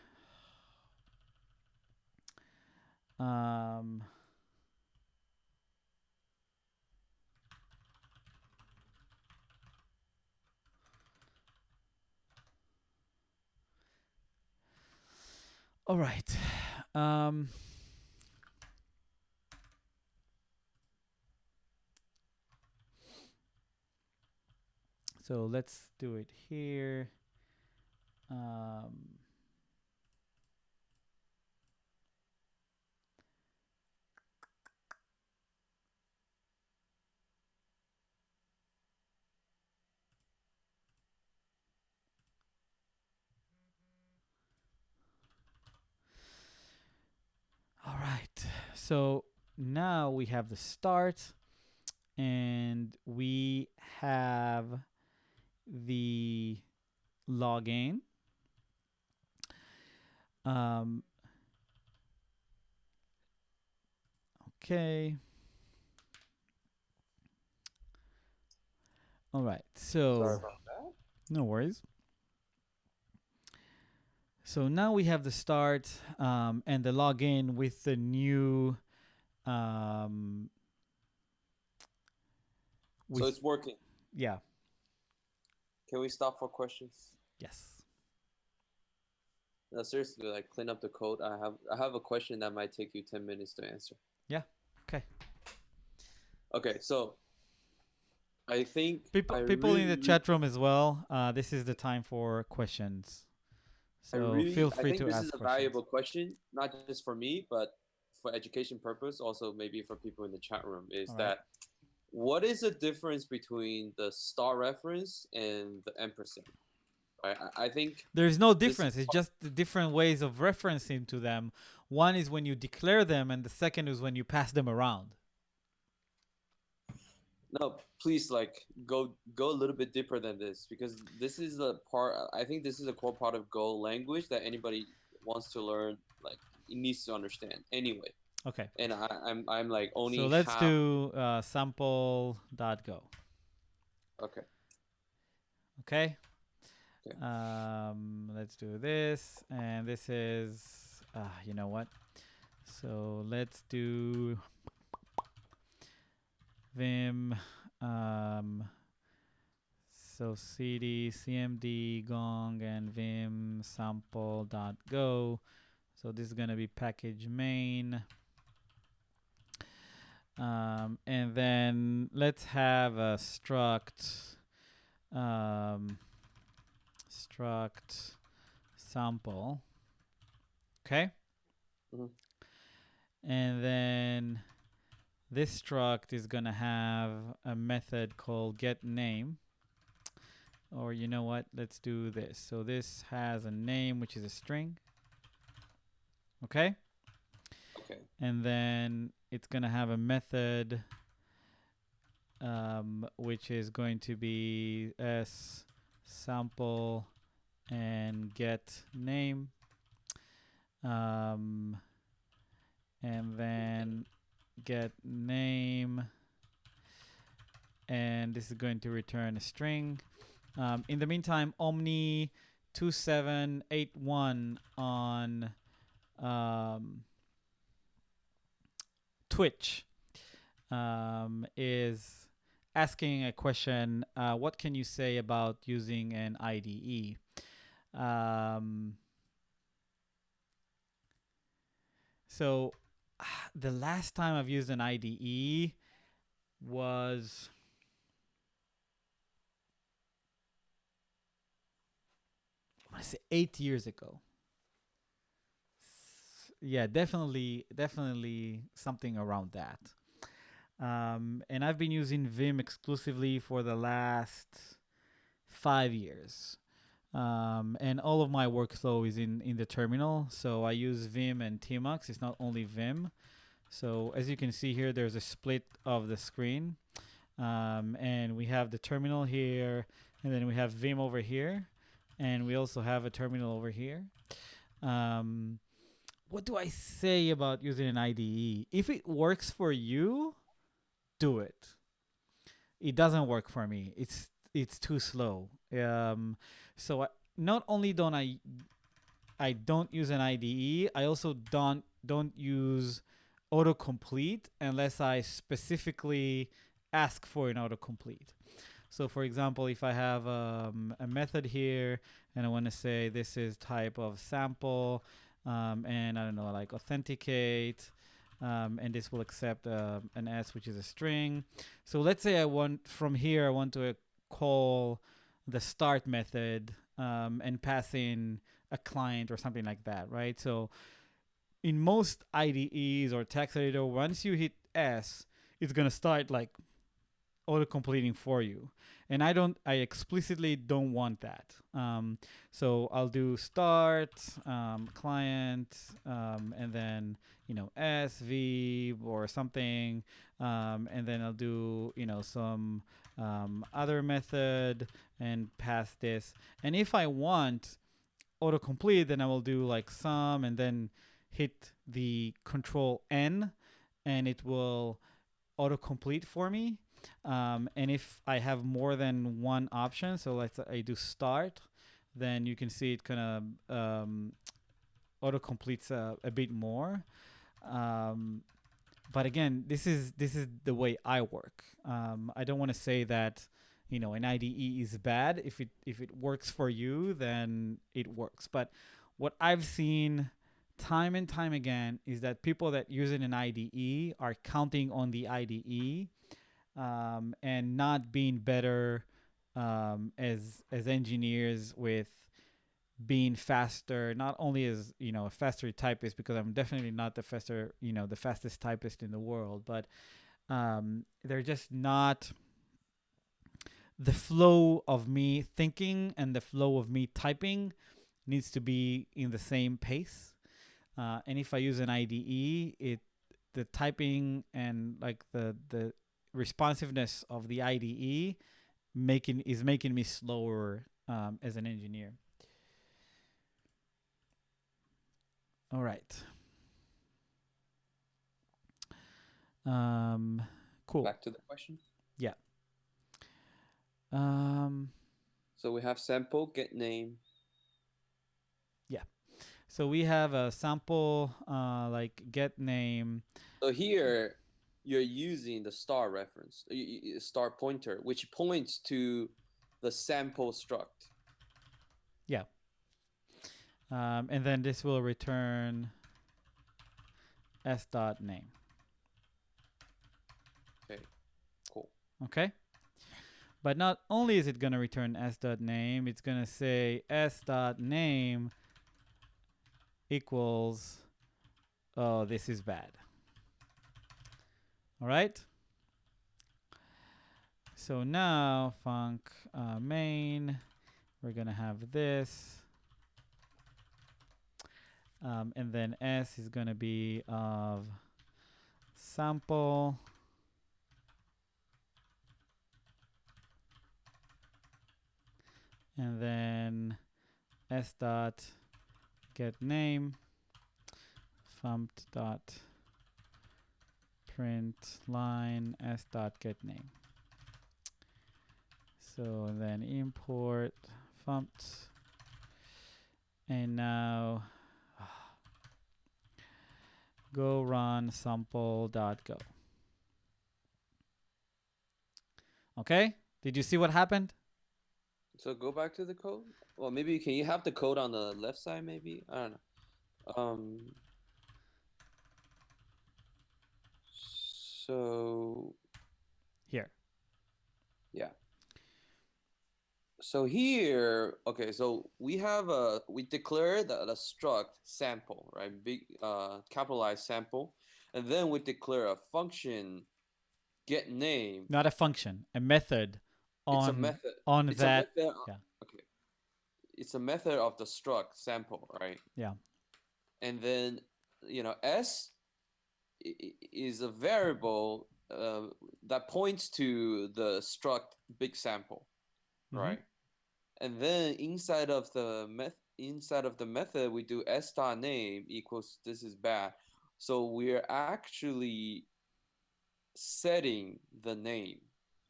S1: All right. So let's do it here. So now we have the start, and we have the login. Okay. All right.
S2: Sorry
S1: So
S2: about that.
S1: no worries. So now we have the start and the login with the new.
S2: So it's working.
S1: Yeah.
S2: Can we stop for questions?
S1: Yes.
S2: No, seriously, like clean up the code. I have a question that might take you 10 minutes to answer.
S1: Yeah. Okay.
S2: Okay, so I think
S1: People in the chat room as well. This is the time for questions. So feel free to ask questions.
S2: I think this is a valuable question, not just for me, but for education purpose, also maybe for people in the chat room, is
S1: All right.
S2: that what is the difference between the star reference and the ampersand? Right? I think
S1: there's no difference. It's just the different ways of referencing to them. One is when you declare them, and the second is when you pass them around.
S2: No, please, like go a little bit deeper than this, because this is the part. I think this is a core part of Go language that anybody wants to learn, like, it needs to understand anyway.
S1: Okay.
S2: And I'm like only.
S1: So let's do sample.go.
S2: Okay.
S1: Okay.
S2: Okay.
S1: Let's do this, and this is you know what? So let's do Vim. So cd cmd gong and vim sample.go. So this is gonna be package main. And then let's have a struct struct sample. Okay. And then this struct is gonna have a method called getName. Or you know what? Let's do this. So this has a name, which is a string. Okay.
S2: Okay.
S1: And then it's gonna have a method, which is going to be s sample and get name, and then get name, and this is going to return a string. In the meantime, Omni 2781 on Twitch is asking a question. What can you say about using an IDE? So the last time I've used an IDE was I want to say 8 years ago. Yeah, definitely something around that. And I've been using Vim exclusively for the last 5 years. And all of my workflow is in the terminal. So I use Vim and Tmux. It's not only Vim. So as you can see here, there's a split of the screen. And we have the terminal here, and then we have Vim over here. And we also have a terminal over here. What do I say about using an IDE? If it works for you, do it. It doesn't work for me. It's too slow. So not only don't I don't use an IDE, I also don't use autocomplete unless I specifically ask for an autocomplete. So for example, if I have a method here and I want to say this is type of sample, and I don't know, like authenticate, and this will accept an S, which is a string. So let's say I want to call the start method and pass in a client or something like that, right? So in most IDEs or text editor, once you hit S, it's gonna start like auto-completing for you. And I explicitly don't want that. So I'll do start, client, and then, SV or something. And then I'll do, some other method and pass this. And if I want autocomplete, then I will do like sum and then hit the control N, and it will autocomplete for me. And if I have more than one option, so let's say I do start, then you can see it kind of autocompletes a bit more. But again, this is the way I work. I don't want to say that an IDE is bad. If it works for you, then it works. But what I've seen time and time again is that people that use an IDE are counting on the IDE and not being better as engineers with being faster, not only as a faster typist, because I'm definitely not the fastest typist in the world, but they're just not. The flow of me thinking and the flow of me typing needs to be in the same pace. And if I use an IDE, the typing and like the responsiveness of the IDE is making me slower as an engineer. All right. Cool.
S2: Back to the question.
S1: Yeah.
S2: So we have sample, get name.
S1: Yeah. So we have a sample like get name.
S2: So here you're using the star reference, star pointer, which points to the sample struct.
S1: Yeah. And then this will return s.name.
S2: Okay, cool.
S1: Okay. But not only is it going to return s.name, it's going to say s.name equals, oh, this is bad. All right. So now func main, we're going to have this. And then s is going to be of sample. And then s dot get name funct dot print line s dot get name. So then import funct, and now go run sample.go. Okay, did you see what happened?
S2: So go back to the code. Well, maybe can you have the code on the left side? Maybe I don't know. So
S1: here.
S2: Yeah. So here, okay. So we declare the struct sample, right? Big capitalized sample, and then we declare a function get name.
S1: Not a function, a method.
S2: It's a method.
S1: It's that.
S2: A method,
S1: yeah.
S2: Okay. It's a method of the struct sample, right?
S1: Yeah.
S2: And then s is a variable that points to the struct big sample, right? And then inside of the method we do s.name equals this is bad. So we're actually setting the name,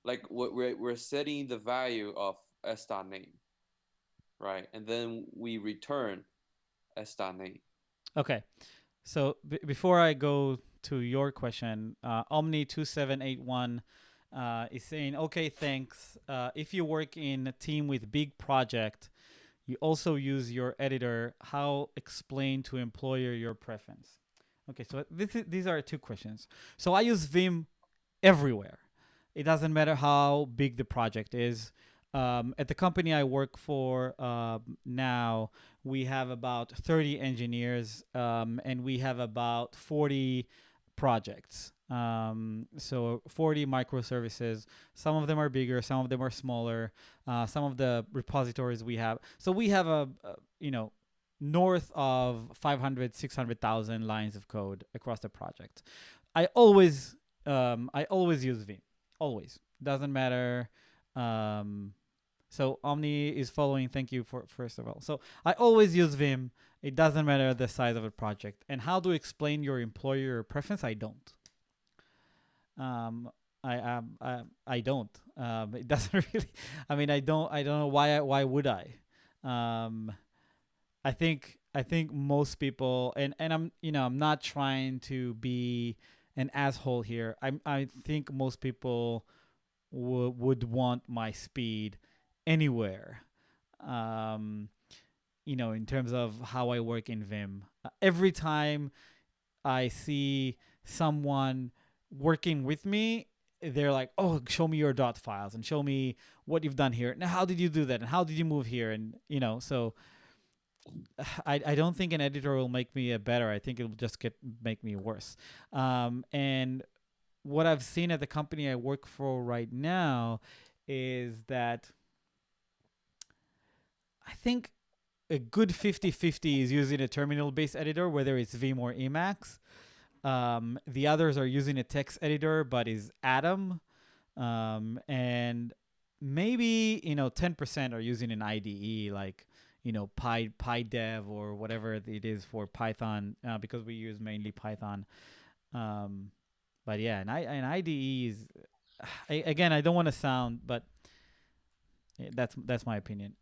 S2: like we're setting the value of s.name, right? And then we return s.name.
S1: Okay. So before I go to your question, Omni2781 is saying, okay, thanks. If you work in a team with big project, you also use your editor. How explain to employer your preference? Okay, so these are two questions. So I use Vim everywhere. It doesn't matter how big the project is. At the company I work for now, we have about 30 engineers and we have about 40 projects. So 40 microservices. Some of them are bigger, some of them are smaller. Some of the repositories we have. So we have north of 500, 600,000 lines of code across the project. I always use Vim. Always. Doesn't matter. So Omni is following. Thank you for first of all. So I always use Vim. It doesn't matter the size of a project. And how to explain your employer preference? I don't. Um, I don't. It doesn't really. I mean, I don't know why. Why would I? Um, I think most people, and I'm not trying to be an asshole here. I think most people would want my speed anywhere. Um, in terms of how I work in Vim. Every time I see someone working with me, they're like, "Oh, show me your dot files and show me what you've done here. Now, how did you do that? And how did you move here?" And so I don't think an editor will make me a better. I think it'll just make me worse. And what I've seen at the company I work for right now is that I think a good 50-50 is using a terminal-based editor, whether it's Vim or Emacs. The others are using a text editor, but is Atom. And maybe 10% are using an IDE like PyDev or whatever it is for Python, because we use mainly Python. But yeah, an IDE is again, I don't want to sound, but that's my opinion.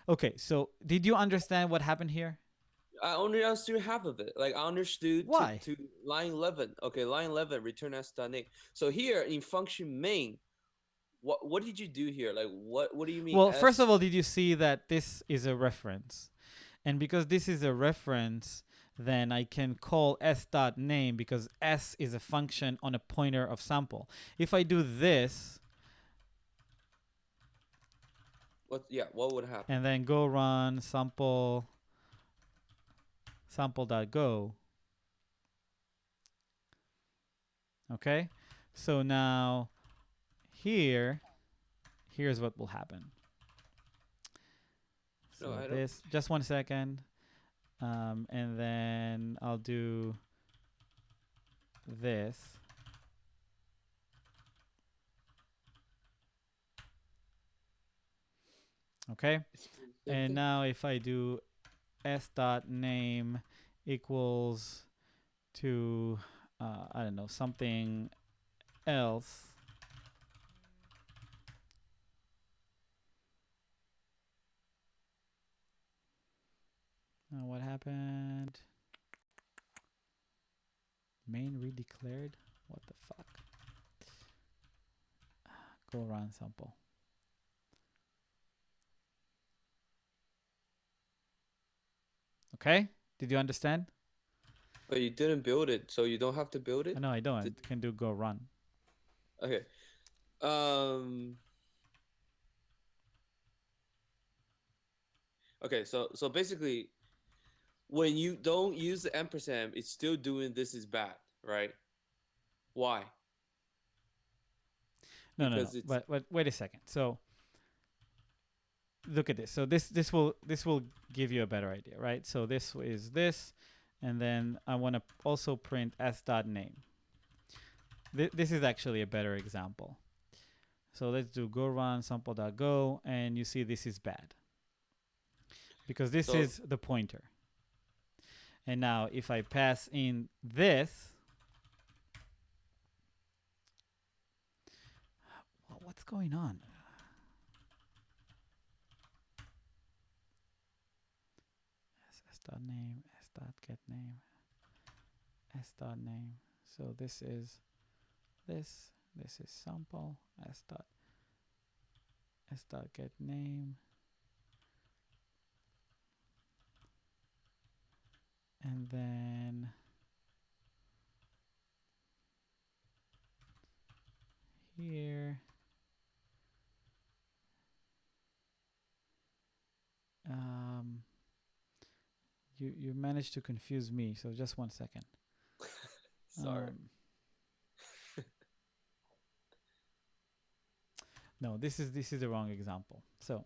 S1: Okay, so did you understand what happened here?
S2: I only understood half of it. Like I understood
S1: Why?
S2: to line 11. Okay, line 11, return s.name. So here in function main, what did you do here? Like what do you mean
S1: Well, first
S2: s?
S1: of all, did you see that this is a reference? And because this is a reference, then I can call s.name because s is a function on a pointer of sample. If I do this
S2: What would happen?
S1: and then go run sample.go, okay? So now here's what will happen. So
S2: No, I don't.
S1: this, just 1 second. And then I'll do this. Okay.
S2: Same
S1: And
S2: thing.
S1: now if I do s.name equals to, I don't know, something else. What happened? Main redeclared? What the fuck? Go run sample. Okay? Did you understand?
S2: But you didn't build it, so you don't have to build it.
S1: No, I don't. I can do go run.
S2: Okay. Okay. So basically, when you don't use the ampersand, it's still doing this is bad, right? Why?
S1: No.
S2: Because it's
S1: But wait a second. So look at this. So this will give you a better idea, right? So this is this, and then I want to also print s.name. This is actually a better example. So let's do go run sample.go, and you see this is bad because this is the pointer. And now if I pass in this, what's going on? S.name, s.getName, s.name. So this is this. This is sample s.getName. And then here, you managed to confuse me. So just 1 second.
S2: sorry.
S1: No, this is the wrong example. So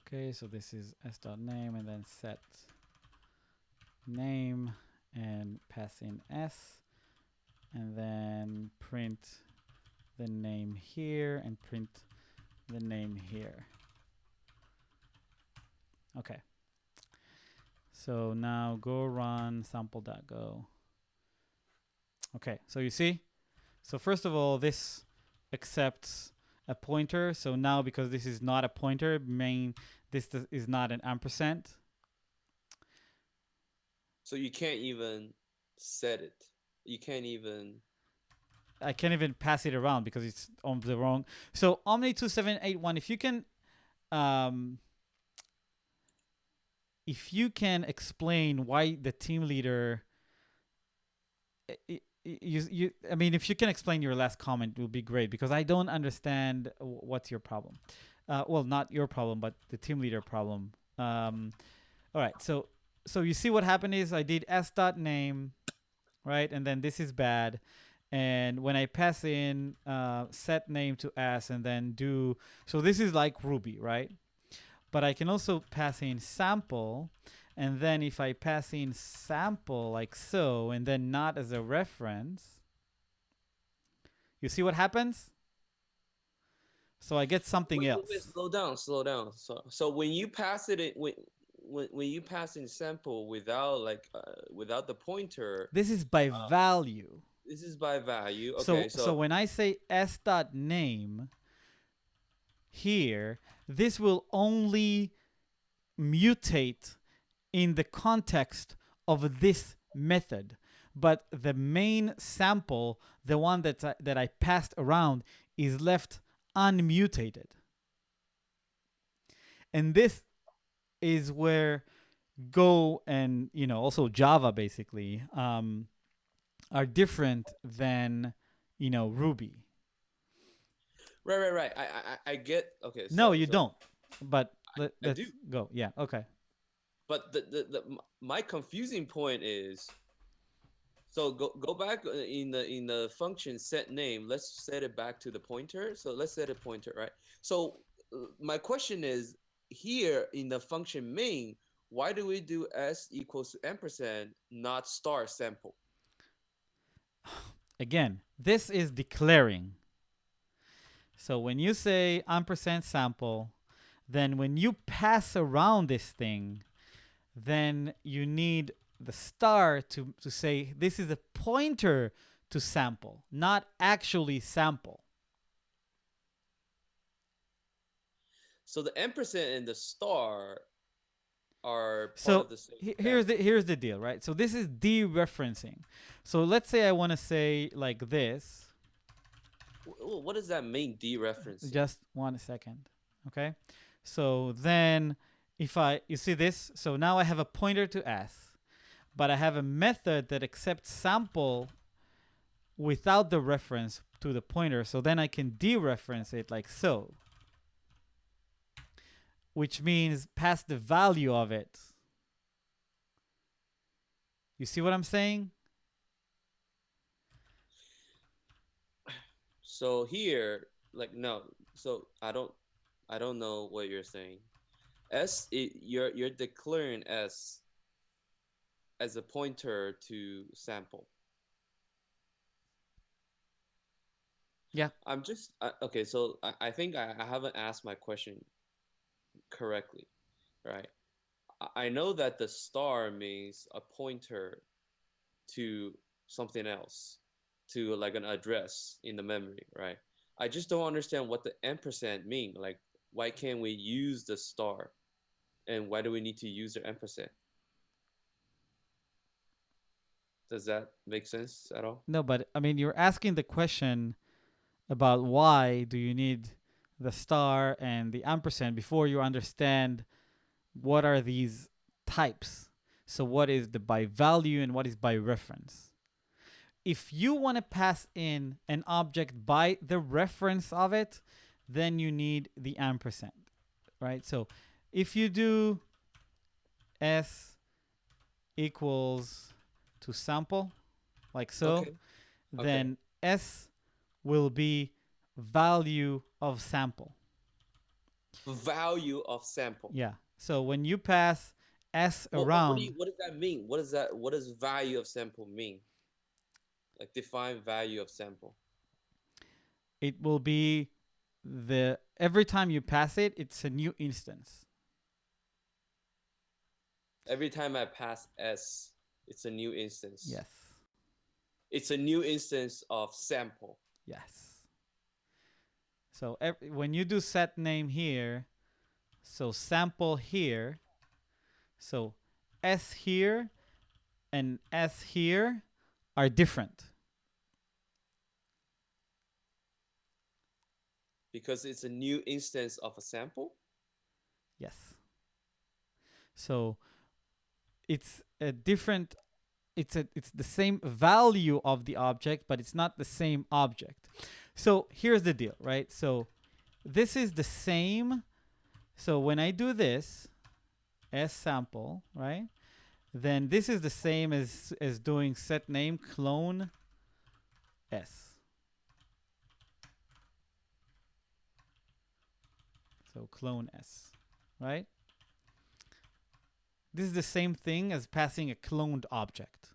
S1: okay, so this is s.name and then set name and pass in s and then print the name here and print the name here. Okay. So now go run sample.go. Okay, so you see? So first of all, this accepts a pointer. So now because this is not a pointer, this is not an ampersand.
S2: So you can't even set it. You can't even.
S1: I can't even pass it around because it's on the wrong. So Omni2781, if you can explain why the team leader, I mean, if you can explain your last comment, it would be great because I don't understand what's your problem. Well, not your problem, but the team leader problem. All right, so you see what happened is I did s.name, right, and then this is bad. And when I pass in set name to s and then do, so this is like Ruby, right? But I can also pass in sample. And then if I pass in sample like so, and then not as a reference, you see what happens? So I get something else.
S2: Wait, slow down. So when you pass it in, when you pass in sample without without the pointer,
S1: this is by value.
S2: This is by value. Okay,
S1: so when I say s.name here, this will only mutate in the context of this method. But the main sample, the one that I passed around, is left unmutated. And this is where Go and also Java basically are different than Ruby.
S2: Right. I get. Okay.
S1: No, you don't. But let's
S2: do.
S1: go. Yeah. Okay.
S2: But my confusing point is, so go back in the function set name. Let's set it back to the pointer. So let's set a pointer, right? So my question is, here in the function main, why do we do s equals to ampersand, not star sample?
S1: Again, this is declaring. So when you say ampersand sample, then when you pass around this thing, then you need the star to say this is a pointer to sample, not actually sample.
S2: So the ampersand and the star are part
S1: so
S2: of the same.
S1: Here's the deal, right? So this is dereferencing. So let's say I want to say like this.
S2: What does that mean, dereferencing?
S1: Just 1 second. Okay. So then you see this, so now I have a pointer to s, but I have a method that accepts sample without the reference to the pointer. So then I can dereference it like so, which means pass the value of it. You see what I'm saying?
S2: So here, no. So I don't know what you're saying. You're declaring s as a pointer to sample.
S1: Yeah.
S2: I'm just okay. So I think I haven't asked my question correctly, right? I know that the star means a pointer to something else, to like an address in the memory, right? I just don't understand what the ampersand mean. Like, why can't we use the star, and why do we need to use the ampersand? Does that make sense at all?
S1: No, but I mean, you're asking the question about why do you need the star and the ampersand before you understand what are these types. So what is the by value and what is by reference? If you want to pass in an object by the reference of it, then you need the ampersand, right? So if you do s equals to sample, like so,
S2: Okay.
S1: then s will be value of sample.
S2: Value of sample.
S1: Yeah. So when you pass s
S2: What
S1: around,
S2: what does that mean? What is that? What does value of sample mean? Like define value of sample.
S1: it will be the every time you pass it, it's a new instance.
S2: Every time I pass s, it's a new instance.
S1: Yes.
S2: It's a new instance of sample.
S1: Yes. So when you do set name here, so sample here, so s here and s here are different.
S2: Because it's a new instance of a sample?
S1: Yes. So it's a different it's the same value of the object, but it's not the same object. So here's the deal, right? So this is the same. So when I do this s sample, right? Then this is the same as doing set name clone s. So clone s, right? This is the same thing as passing a cloned object.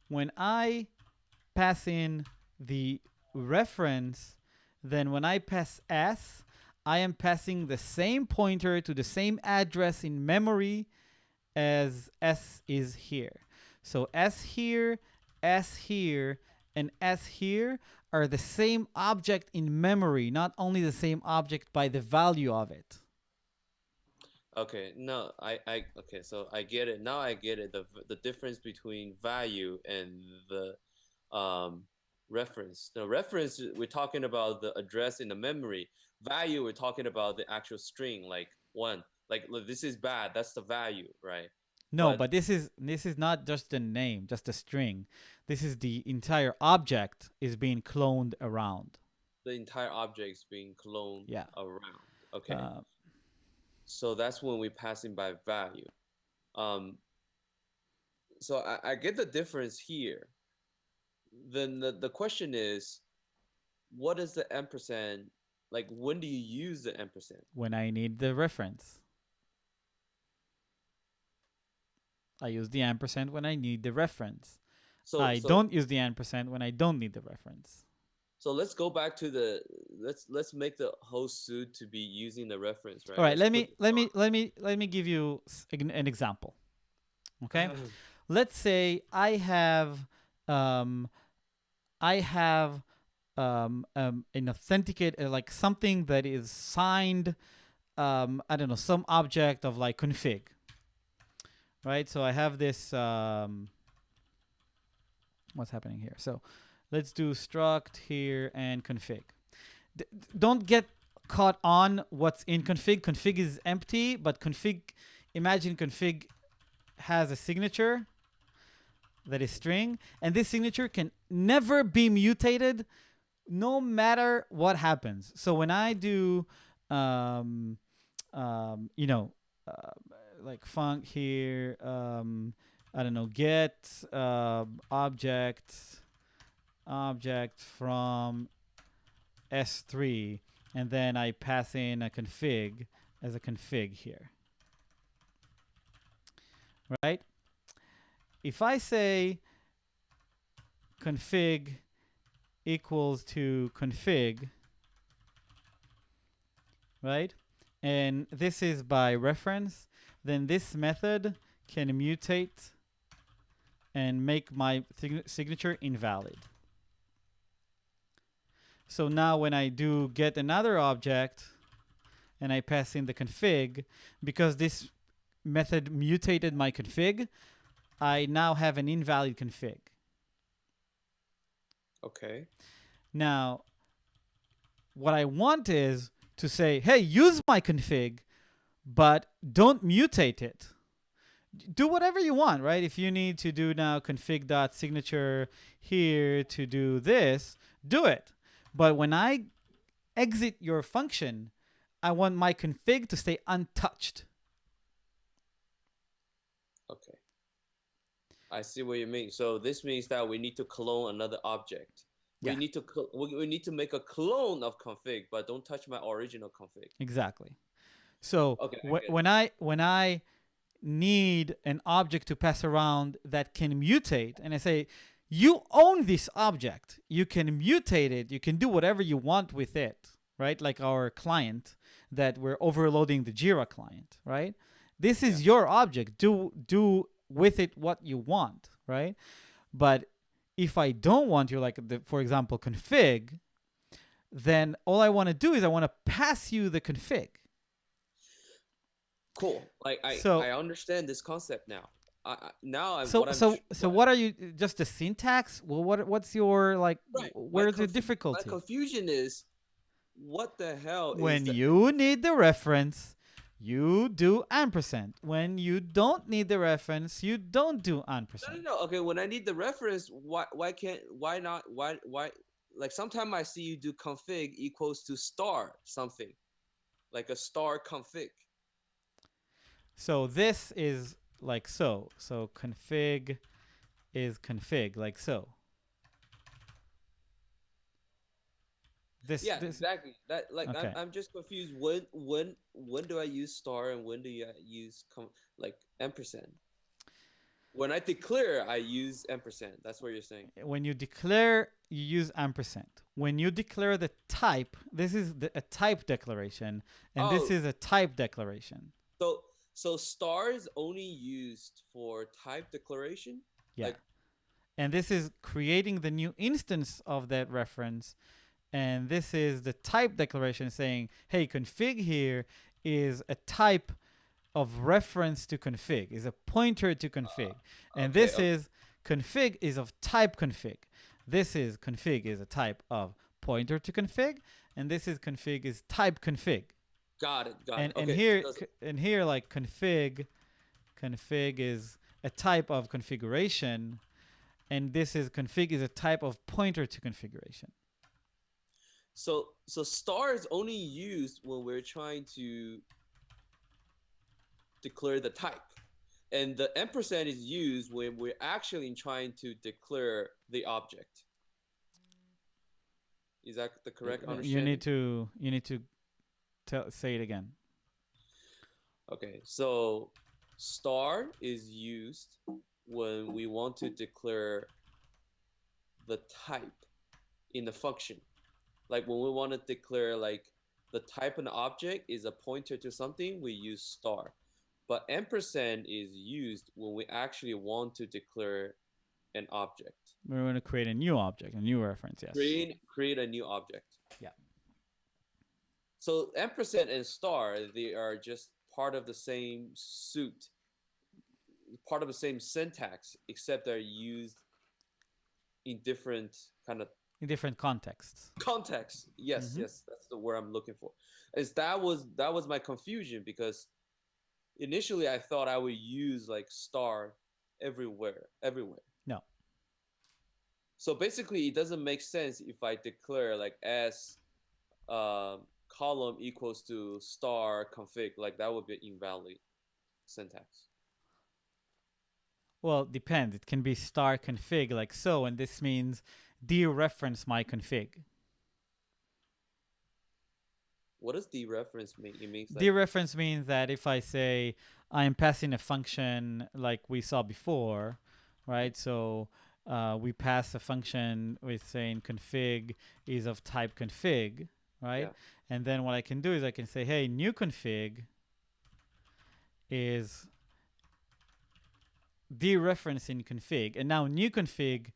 S1: When I pass in the reference, then when I pass s, I am passing the same pointer to the same address in memory as s is here. So s here, and s here are the same object in memory, not only the same object by the value of it.
S2: Okay, no, okay, so I get it. Now I get it. The difference between value and the reference. The reference, we're talking about the address in the memory. Value, we're talking about the actual string, like one. Like, look, this is bad. That's the value, right?
S1: No, but this is not just a name, just a string. This is the entire object is being cloned around.
S2: The entire object is being cloned around. Okay. So that's when we pass in by value. So I get the difference here. Then the question is, what is the ampersand? Like, when do you use the ampersand?
S1: When I need the reference. I use the ampersand when I need the reference. So I don't use the ampersand when I don't need the reference.
S2: So let's go back to the let's make the whole suit to be using the reference, right?
S1: All right, let me give you an example. Okay, let's say I have an authenticate like something that is signed. I don't know, some object of like config. Right, so I have this. What's happening here? So let's do struct here and config. Don't get caught on what's in config. Config is empty, but imagine config has a signature that is string, and this signature can never be mutated no matter what happens. So when I do, like func here, I don't know, get object from S3, and then I pass in a config as a config here. Right? If I say config equals to config, right? And this is by reference, then this method can mutate and make my signature invalid. So now when I do get another object and I pass in the config, because this method mutated my config, I now have an invalid config.
S2: Okay.
S1: Now, what I want is to say, hey, use my config, but don't mutate it. Do whatever you want, right? If you need to do now config.signature here to do this, do it. But when I exit your function, I want my config to stay untouched.
S2: Okay. I see what you mean. So this means that we need to clone another object.
S1: Yeah.
S2: We need to make a clone of config, but don't touch my original config.
S1: Exactly. So
S2: Okay,
S1: when I need an object to pass around that can mutate, and I say, you own this object, you can mutate it, you can do whatever you want with it, right? Like our client that we're overloading the Jira client, right? This is your object. Do with it what you want, right? But if I don't want you, like for example, config, then all I want to do is I want to pass you the config.
S2: Cool. Like I understand this concept now.
S1: What are you, just the syntax? Well, what's your like?
S2: Right.
S1: Where's the difficulty?
S2: My confusion is, what the hell?
S1: When you need the reference, you do ampersand. When you don't need the reference, you don't do ampersand.
S2: No. Okay, when I need the reference, why not? Like sometimes I see you do config equals to star something, like a star config.
S1: So this is like so. So config is config like so.
S2: Exactly. That like
S1: okay.
S2: I'm just confused. When do I use star and when do you use like ampersand? When I declare, I use ampersand. That's what you're saying.
S1: When you declare, you use ampersand. When you declare the type, this is a type declaration, and this is a type declaration.
S2: So star is only used for type declaration?
S1: Yeah. And this is creating the new instance of that reference. And this is the type declaration saying, hey, config here is a type of reference to config, is a pointer to config. And this is config is of type config. This is config is a type of pointer to config. And this is config is type config.
S2: Got it.
S1: And here like config is a type of configuration, and this is config is a type of pointer to configuration.
S2: So star is only used when we're trying to declare the type, and the ampersand is used when we're actually trying to declare the object. Is that the correct understanding?
S1: You need to say it again.
S2: Okay, so star is used when we want to declare the type in the function. Like when we want to declare like the type of an object is a pointer to something, we use star. But ampersand is used when we actually want to declare an object.
S1: We're going to create a new object, a new reference, yes.
S2: Create a new object.
S1: Yeah.
S2: So ampersand and star, they are just part of the same suit, part of the same syntax, except they're used in different kind of
S1: in different contexts.
S2: Yes, that's the word I'm looking for. That was my confusion, because initially I thought I would use like star everywhere.
S1: No.
S2: So basically, it doesn't make sense if I declare like as column equals to star config. Like that would be invalid syntax.
S1: Well, it depends. It can be star config like so, and this means dereference my config.
S2: What does dereference mean? It means
S1: dereference means that if I say I'm passing a function like we saw before, right? So we pass a function with saying config is of type config, right?
S2: Yeah.
S1: And then what I can do is I can say, hey, new config is dereferencing config. And now new config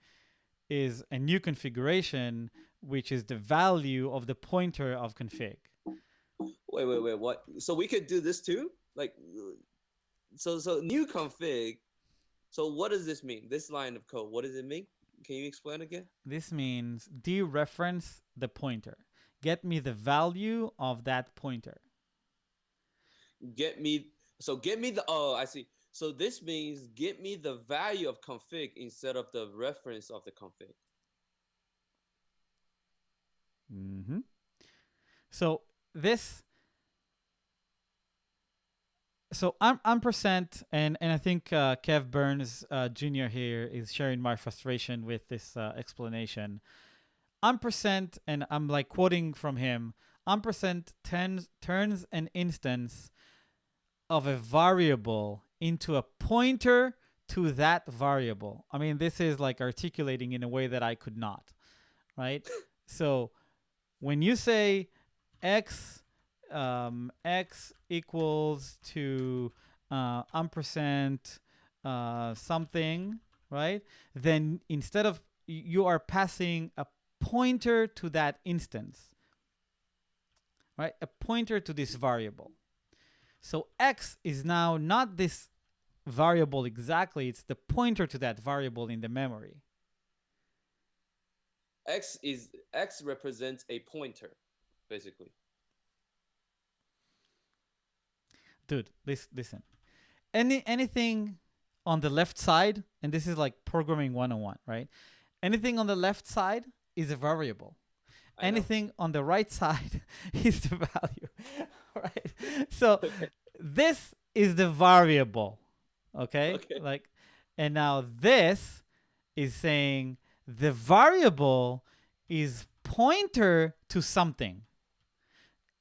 S1: is a new configuration, which is the value of the pointer of config.
S2: Wait, what? So we could do this too? Like, so new config So what does this mean? This line of code, what does it mean? Can you explain again?
S1: This means dereference the pointer. Get me the value of that pointer.
S2: Get me the oh, I see. So this means get me the value of config instead of the reference of the config.
S1: Mm-hmm. So this, so ampersand, and I think Kev Burns Jr. here is sharing my frustration with this explanation. Ampersand, and I'm like quoting from him, ampersand turns an instance of a variable into a pointer to that variable. I mean, this is like articulating in a way that I could not, right? So when you say x x equals to ampersand something, right? Then instead of, you are passing a pointer to that instance, right? A pointer to this variable. So x is now not this variable exactly, it's the pointer to that variable in the memory.
S2: X represents a pointer, basically.
S1: Dude, listen. Anything on the left side, and this is like programming 101, right? Anything on the left side is a variable. Anything on the right side is the value, right? So this is the variable, okay? Like, and now this is saying the variable is pointer to something.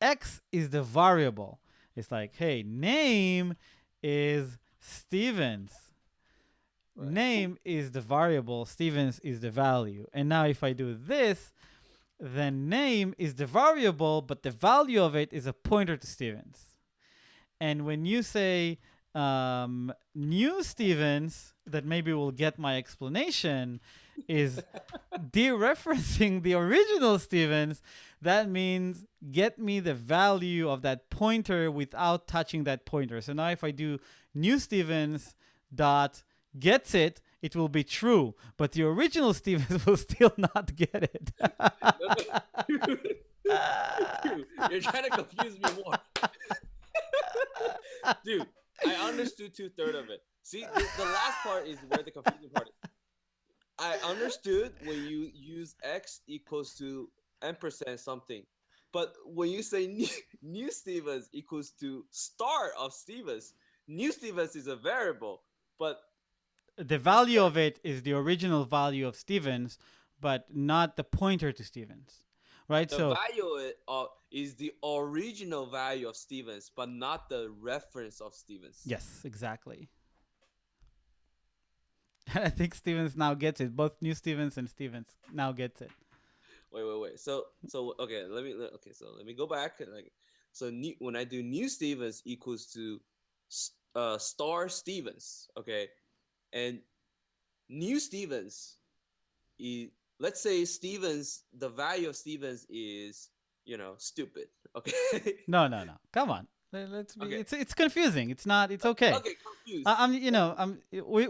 S1: X is the variable. It's like, hey, name is Stevens. Right. Name is the variable, Stevens is the value. And now if I do this, then name is the variable, but the value of it is a pointer to Stevens. And when you say new Stevens, that maybe will get my explanation, is dereferencing the original Stevens. That means get me the value of that pointer without touching that pointer. So now if I do new Stevens dot gets it, it will be true, but the original Stevens will still not get it.
S2: Dude, you're trying to confuse me more. Dude, I understood 2/3 of it. See, the last part is where the confusing part is. I understood when you use x equals to ampersand something, but when you say new Stevens equals to star of Stevens, new Stevens is a variable, but
S1: the value of it is the original value of Stevens, but not the pointer to Stevens, right?
S2: The value is the original value of Stevens, but not the reference of Stevens.
S1: Yes, exactly. I think Stevens now gets it. Both new Stevens and Stevens now gets it.
S2: Wait. So okay, let me go back. Like, so when I do new Stevens equals to star Stevens, okay, and new Stevens is, let's say Stevens, the value of Stevens is, stupid. Okay.
S1: No. Come on. Let's be. Okay. It's confusing. It's not. It's okay.
S2: Okay, confused.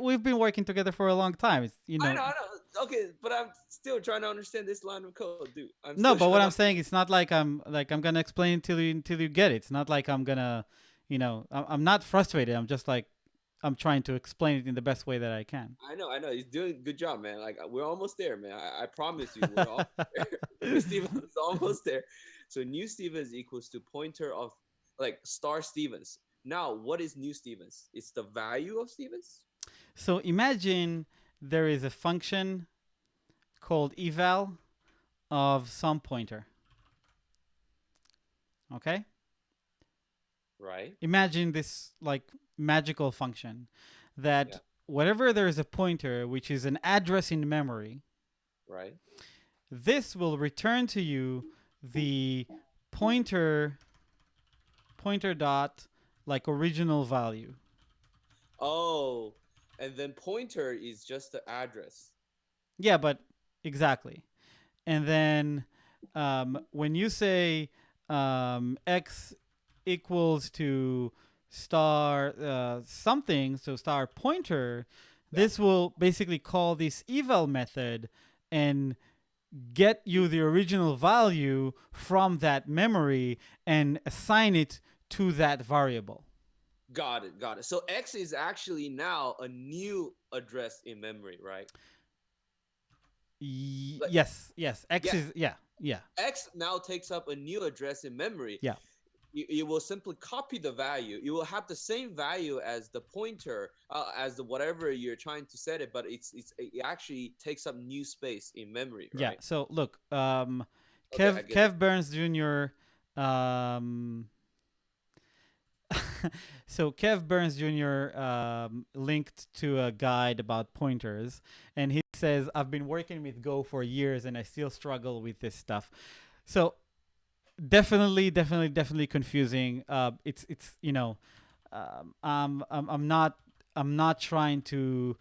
S1: We've been working together for a long time. It's,
S2: I know. Okay, but I'm still trying to understand this line of code, dude.
S1: But what I'm saying, it's not like I'm gonna explain until you get it. It's not like I'm gonna, I'm not frustrated. I'm just like, I'm trying to explain it in the best way that I can.
S2: I know. He's doing a good job, man. Like, we're almost there, man. I promise you, we're all there. New Stevens is almost there. So new Stevens equals to pointer of, like, star Stevens. Now, what is new Stevens? It's the value of Stevens.
S1: So imagine there is a function called eval of some pointer. Okay?
S2: Right.
S1: Imagine this like magical function that whenever there is a pointer, which is an address in memory,
S2: right,
S1: this will return to you the pointer dot like original value.
S2: Oh, and then pointer is just the address.
S1: Yeah, but exactly. And then when you say x equals to star something, so star pointer, This will basically call this eval method and get you the original value from that memory and assign it to that variable.
S2: Got it. Got it. So X is actually now a new address in memory, right? Like,
S1: Yes. X
S2: yeah.
S1: is, yeah.
S2: X now takes up a new address in memory.
S1: Yeah.
S2: You will simply copy the value. You will have the same value as the pointer, as the whatever you're trying to set it, but it actually takes up new space in memory, right?
S1: Yeah. So look,
S2: Okay,
S1: Kev Burns Jr. So Kev Burns Jr. Linked to a guide about pointers, and he says, "I've been working with Go for years, and I still struggle with this stuff." So definitely confusing. It's I'm not trying to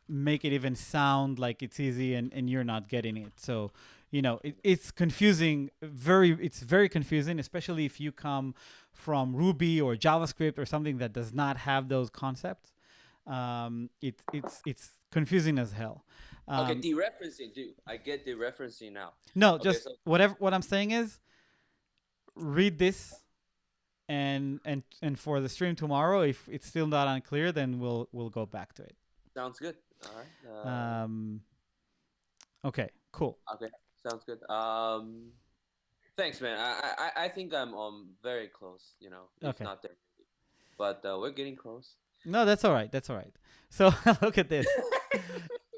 S1: make it even sound like it's easy and you're not getting it. So it's confusing. It's very confusing, especially if you come from Ruby or JavaScript or something that does not have those concepts. It's confusing as hell.
S2: Okay, dereferencing, dude. I get dereferencing now.
S1: No,
S2: Okay,
S1: just whatever. What I'm saying is, read this, and for the stream tomorrow, if it's still not unclear, then we'll go back to it.
S2: Sounds good. All right.
S1: Okay. Cool.
S2: Okay. Sounds good. Thanks, man. I think I'm very close. If
S1: Okay.
S2: not there, but we're getting close.
S1: No, that's all right. That's all right. So look at this.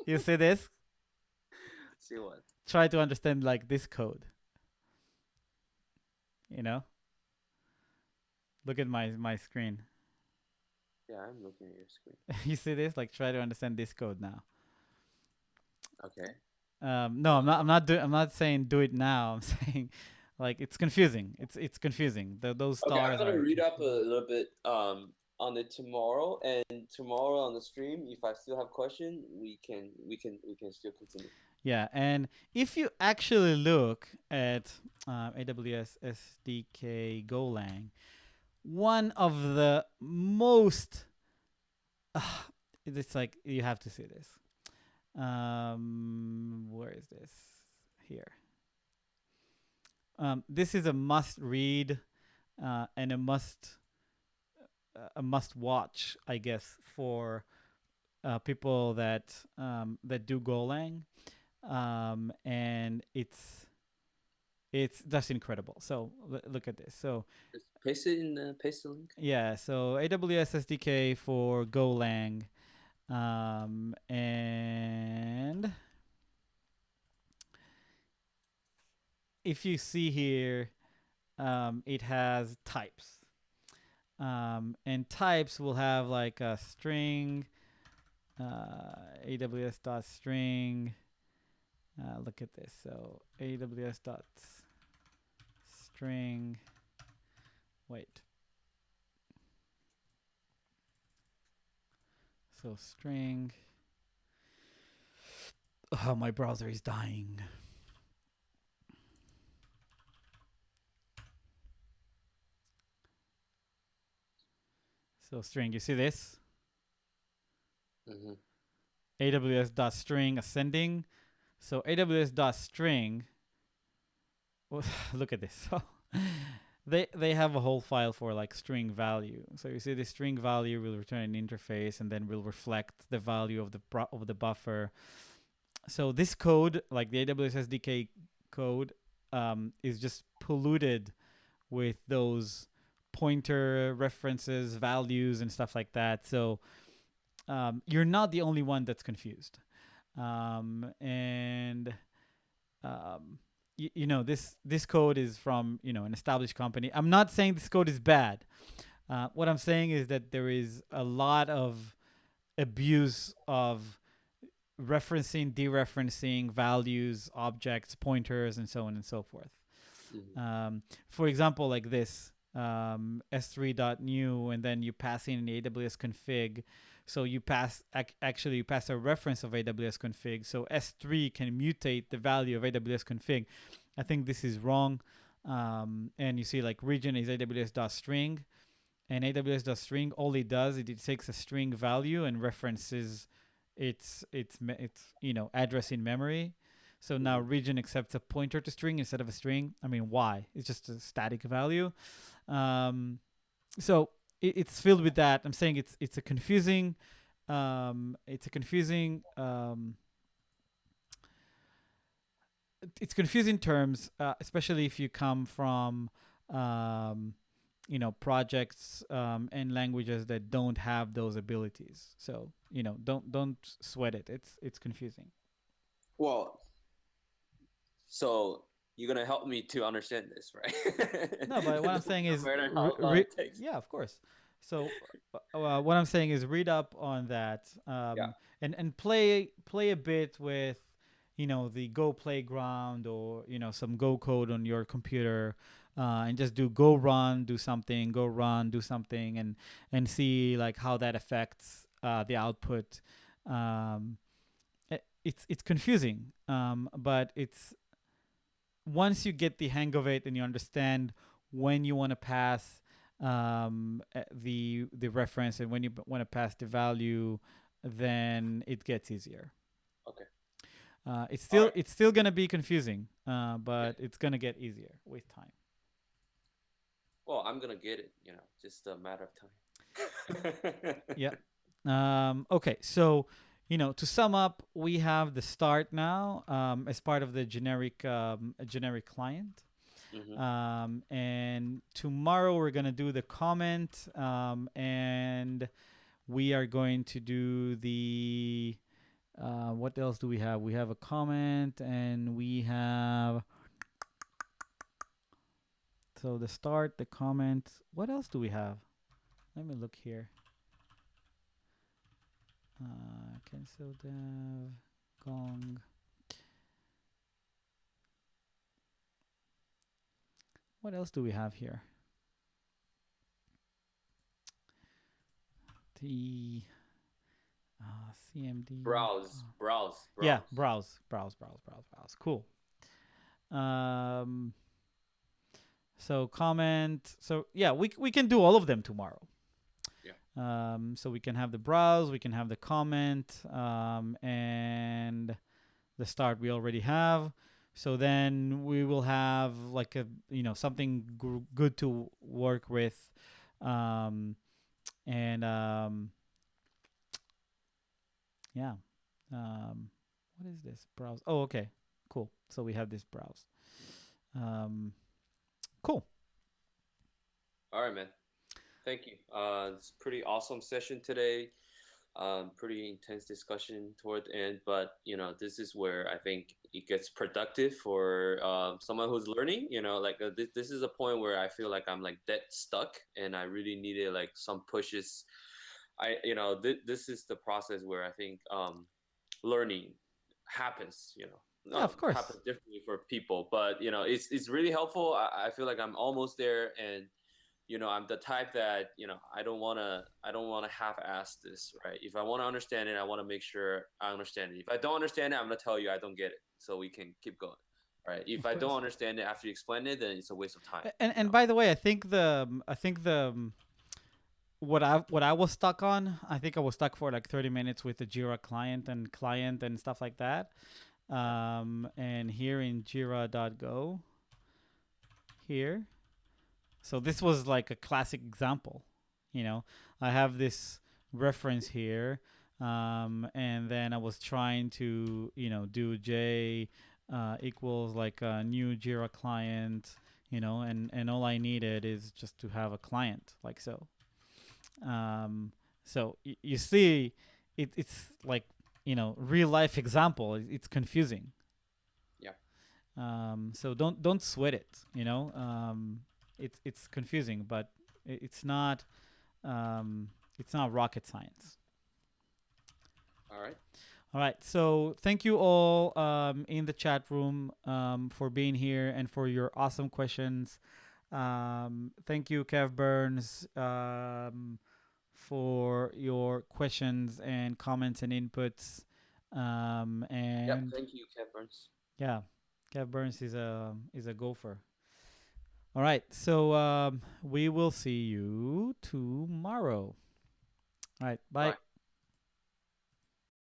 S1: You see this?
S2: See what?
S1: Try to understand like this code. Look at my screen.
S2: Yeah, I'm looking at your screen.
S1: You see this? Like, try to understand this code now.
S2: Okay.
S1: No, I'm not saying do it now. I'm saying, like, it's confusing. It's confusing. Those stars.
S2: Okay, I'm gonna read up a little bit on it tomorrow, and tomorrow on the stream, if I still have question, we can still continue.
S1: Yeah, and if you actually look at AWS SDK Golang, one of the most it's like you have to see this. Where is this? Here. This is a must read and a must watch, I guess, for people that do Golang, and it's just incredible. So look at this. So
S2: just paste the link.
S1: Yeah. So AWS SDK for Golang, and if you see here, it has types, and types will have like a string, AWS.string. Look at this. So AWS.string. Wait. So string. Oh, my browser is dying. So string, you see this?
S2: Mm-hmm.
S1: AWS.string ascending. So AWS.string. Look at this. So they have a whole file for like string value. So you see the string value will return an interface and then will reflect the value of the buffer. So this code, like the AWS SDK code, is just polluted with those pointer references, values, and stuff like that. So you're not the only one that's confused. This code is from an established company. I'm not saying this code is bad. What I'm saying is that there is a lot of abuse of referencing, dereferencing values, objects, pointers, and so on and so forth.
S2: Mm-hmm.
S1: For example, like this, s3.new, and then you pass in an AWS config. So you pass a reference of AWS config. So S3 can mutate the value of AWS config. I think this is wrong. And you see like region is AWS.string. and AWS.string, all it does is it takes a string value and references its address in memory. So now
S2: Mhm.
S1: region accepts a pointer to string instead of a string. I mean, why? It's just a static value. Um, so it's filled with that. I'm saying it's a confusing it's a confusing it's confusing terms, especially if you come from um, projects and languages that don't have those abilities. So don't sweat it. It's confusing.
S2: Well, so you're gonna help me to understand this, right?
S1: No, but what I'm saying
S2: No
S1: is,
S2: matter how long it takes.
S1: yeah, of course. So what I'm saying is, read up on that,
S2: Yeah.
S1: and play a bit with, the Go playground, or some Go code on your computer, and just do go run, do something, go run, do something, and see like how that affects the output. Um, it's confusing, but it's once you get the hang of it and you understand when you want to pass the reference, and when you want to pass the value, then it gets easier.
S2: Okay.
S1: It's
S2: All
S1: still
S2: right.
S1: it's still gonna be confusing,
S2: Yeah.
S1: but it's gonna get easier with time.
S2: Well, I'm gonna get it. Just a matter of time.
S1: Yeah. Okay. So, to sum up, we have the start now, as part of the generic client.
S2: Hmm.
S1: And tomorrow we're gonna do the comment, and we are going to do the what else do we have? We have a comment, and we have, so the start, the comment. What else do we have? Let me look here. Cancel dev, gong. What else do we have here? The CMD.
S2: Browse, browse,
S1: Yeah,
S2: browse.
S1: browse. Cool. Um, so comment. So yeah, we can do all of them tomorrow.
S2: Yeah.
S1: So we can have the browse, we can have the comment, and the start we already have. So then we will have like a something good to work with, um, and yeah. What is this browse? Oh, okay, cool. So we have this browse. Um, cool.
S2: All right, man. Thank you. It's pretty awesome session today. Pretty intense discussion toward the end, but this is where I think it gets productive for someone who's learning. Like this is a point where I feel like I'm like dead stuck, and I really needed like some pushes. This is the process where I think learning happens.
S1: Yeah, of course.
S2: Happens differently for people, but it's really helpful. I feel like I'm almost there, and I'm the type that I don't want to half-ass this, right? If I want to understand it, I want to make sure I understand it. If I don't understand it, I'm gonna tell you I don't get it, so we can keep going, right? If
S1: Of
S2: I don't
S1: course.
S2: understand it after you explain it, then it's a waste of time.
S1: And by the way, I think the what I was stuck on. I think I was stuck for like 30 minutes with the Jira client and stuff like that.
S2: Yeah.
S1: And here in Jira.go here. So this was like a classic example. I have this reference here, and then I was trying to do J equals like a new Jira client, and all I needed is just to have a client like so. So you see, it's like real life example. It's confusing.
S2: Yeah.
S1: So don't sweat it. It's confusing, but it's not it's not rocket science.
S2: All right.
S1: All right. So thank you all in the chat room for being here and for your awesome questions. Thank you, Kev Burns, for your questions and comments and inputs.
S2: Yep.
S1: And
S2: Thank you, Cat Burns.
S1: yeah, Kev Burns is a gopher. All right. So we will see you tomorrow. All right. Bye.
S2: Bye.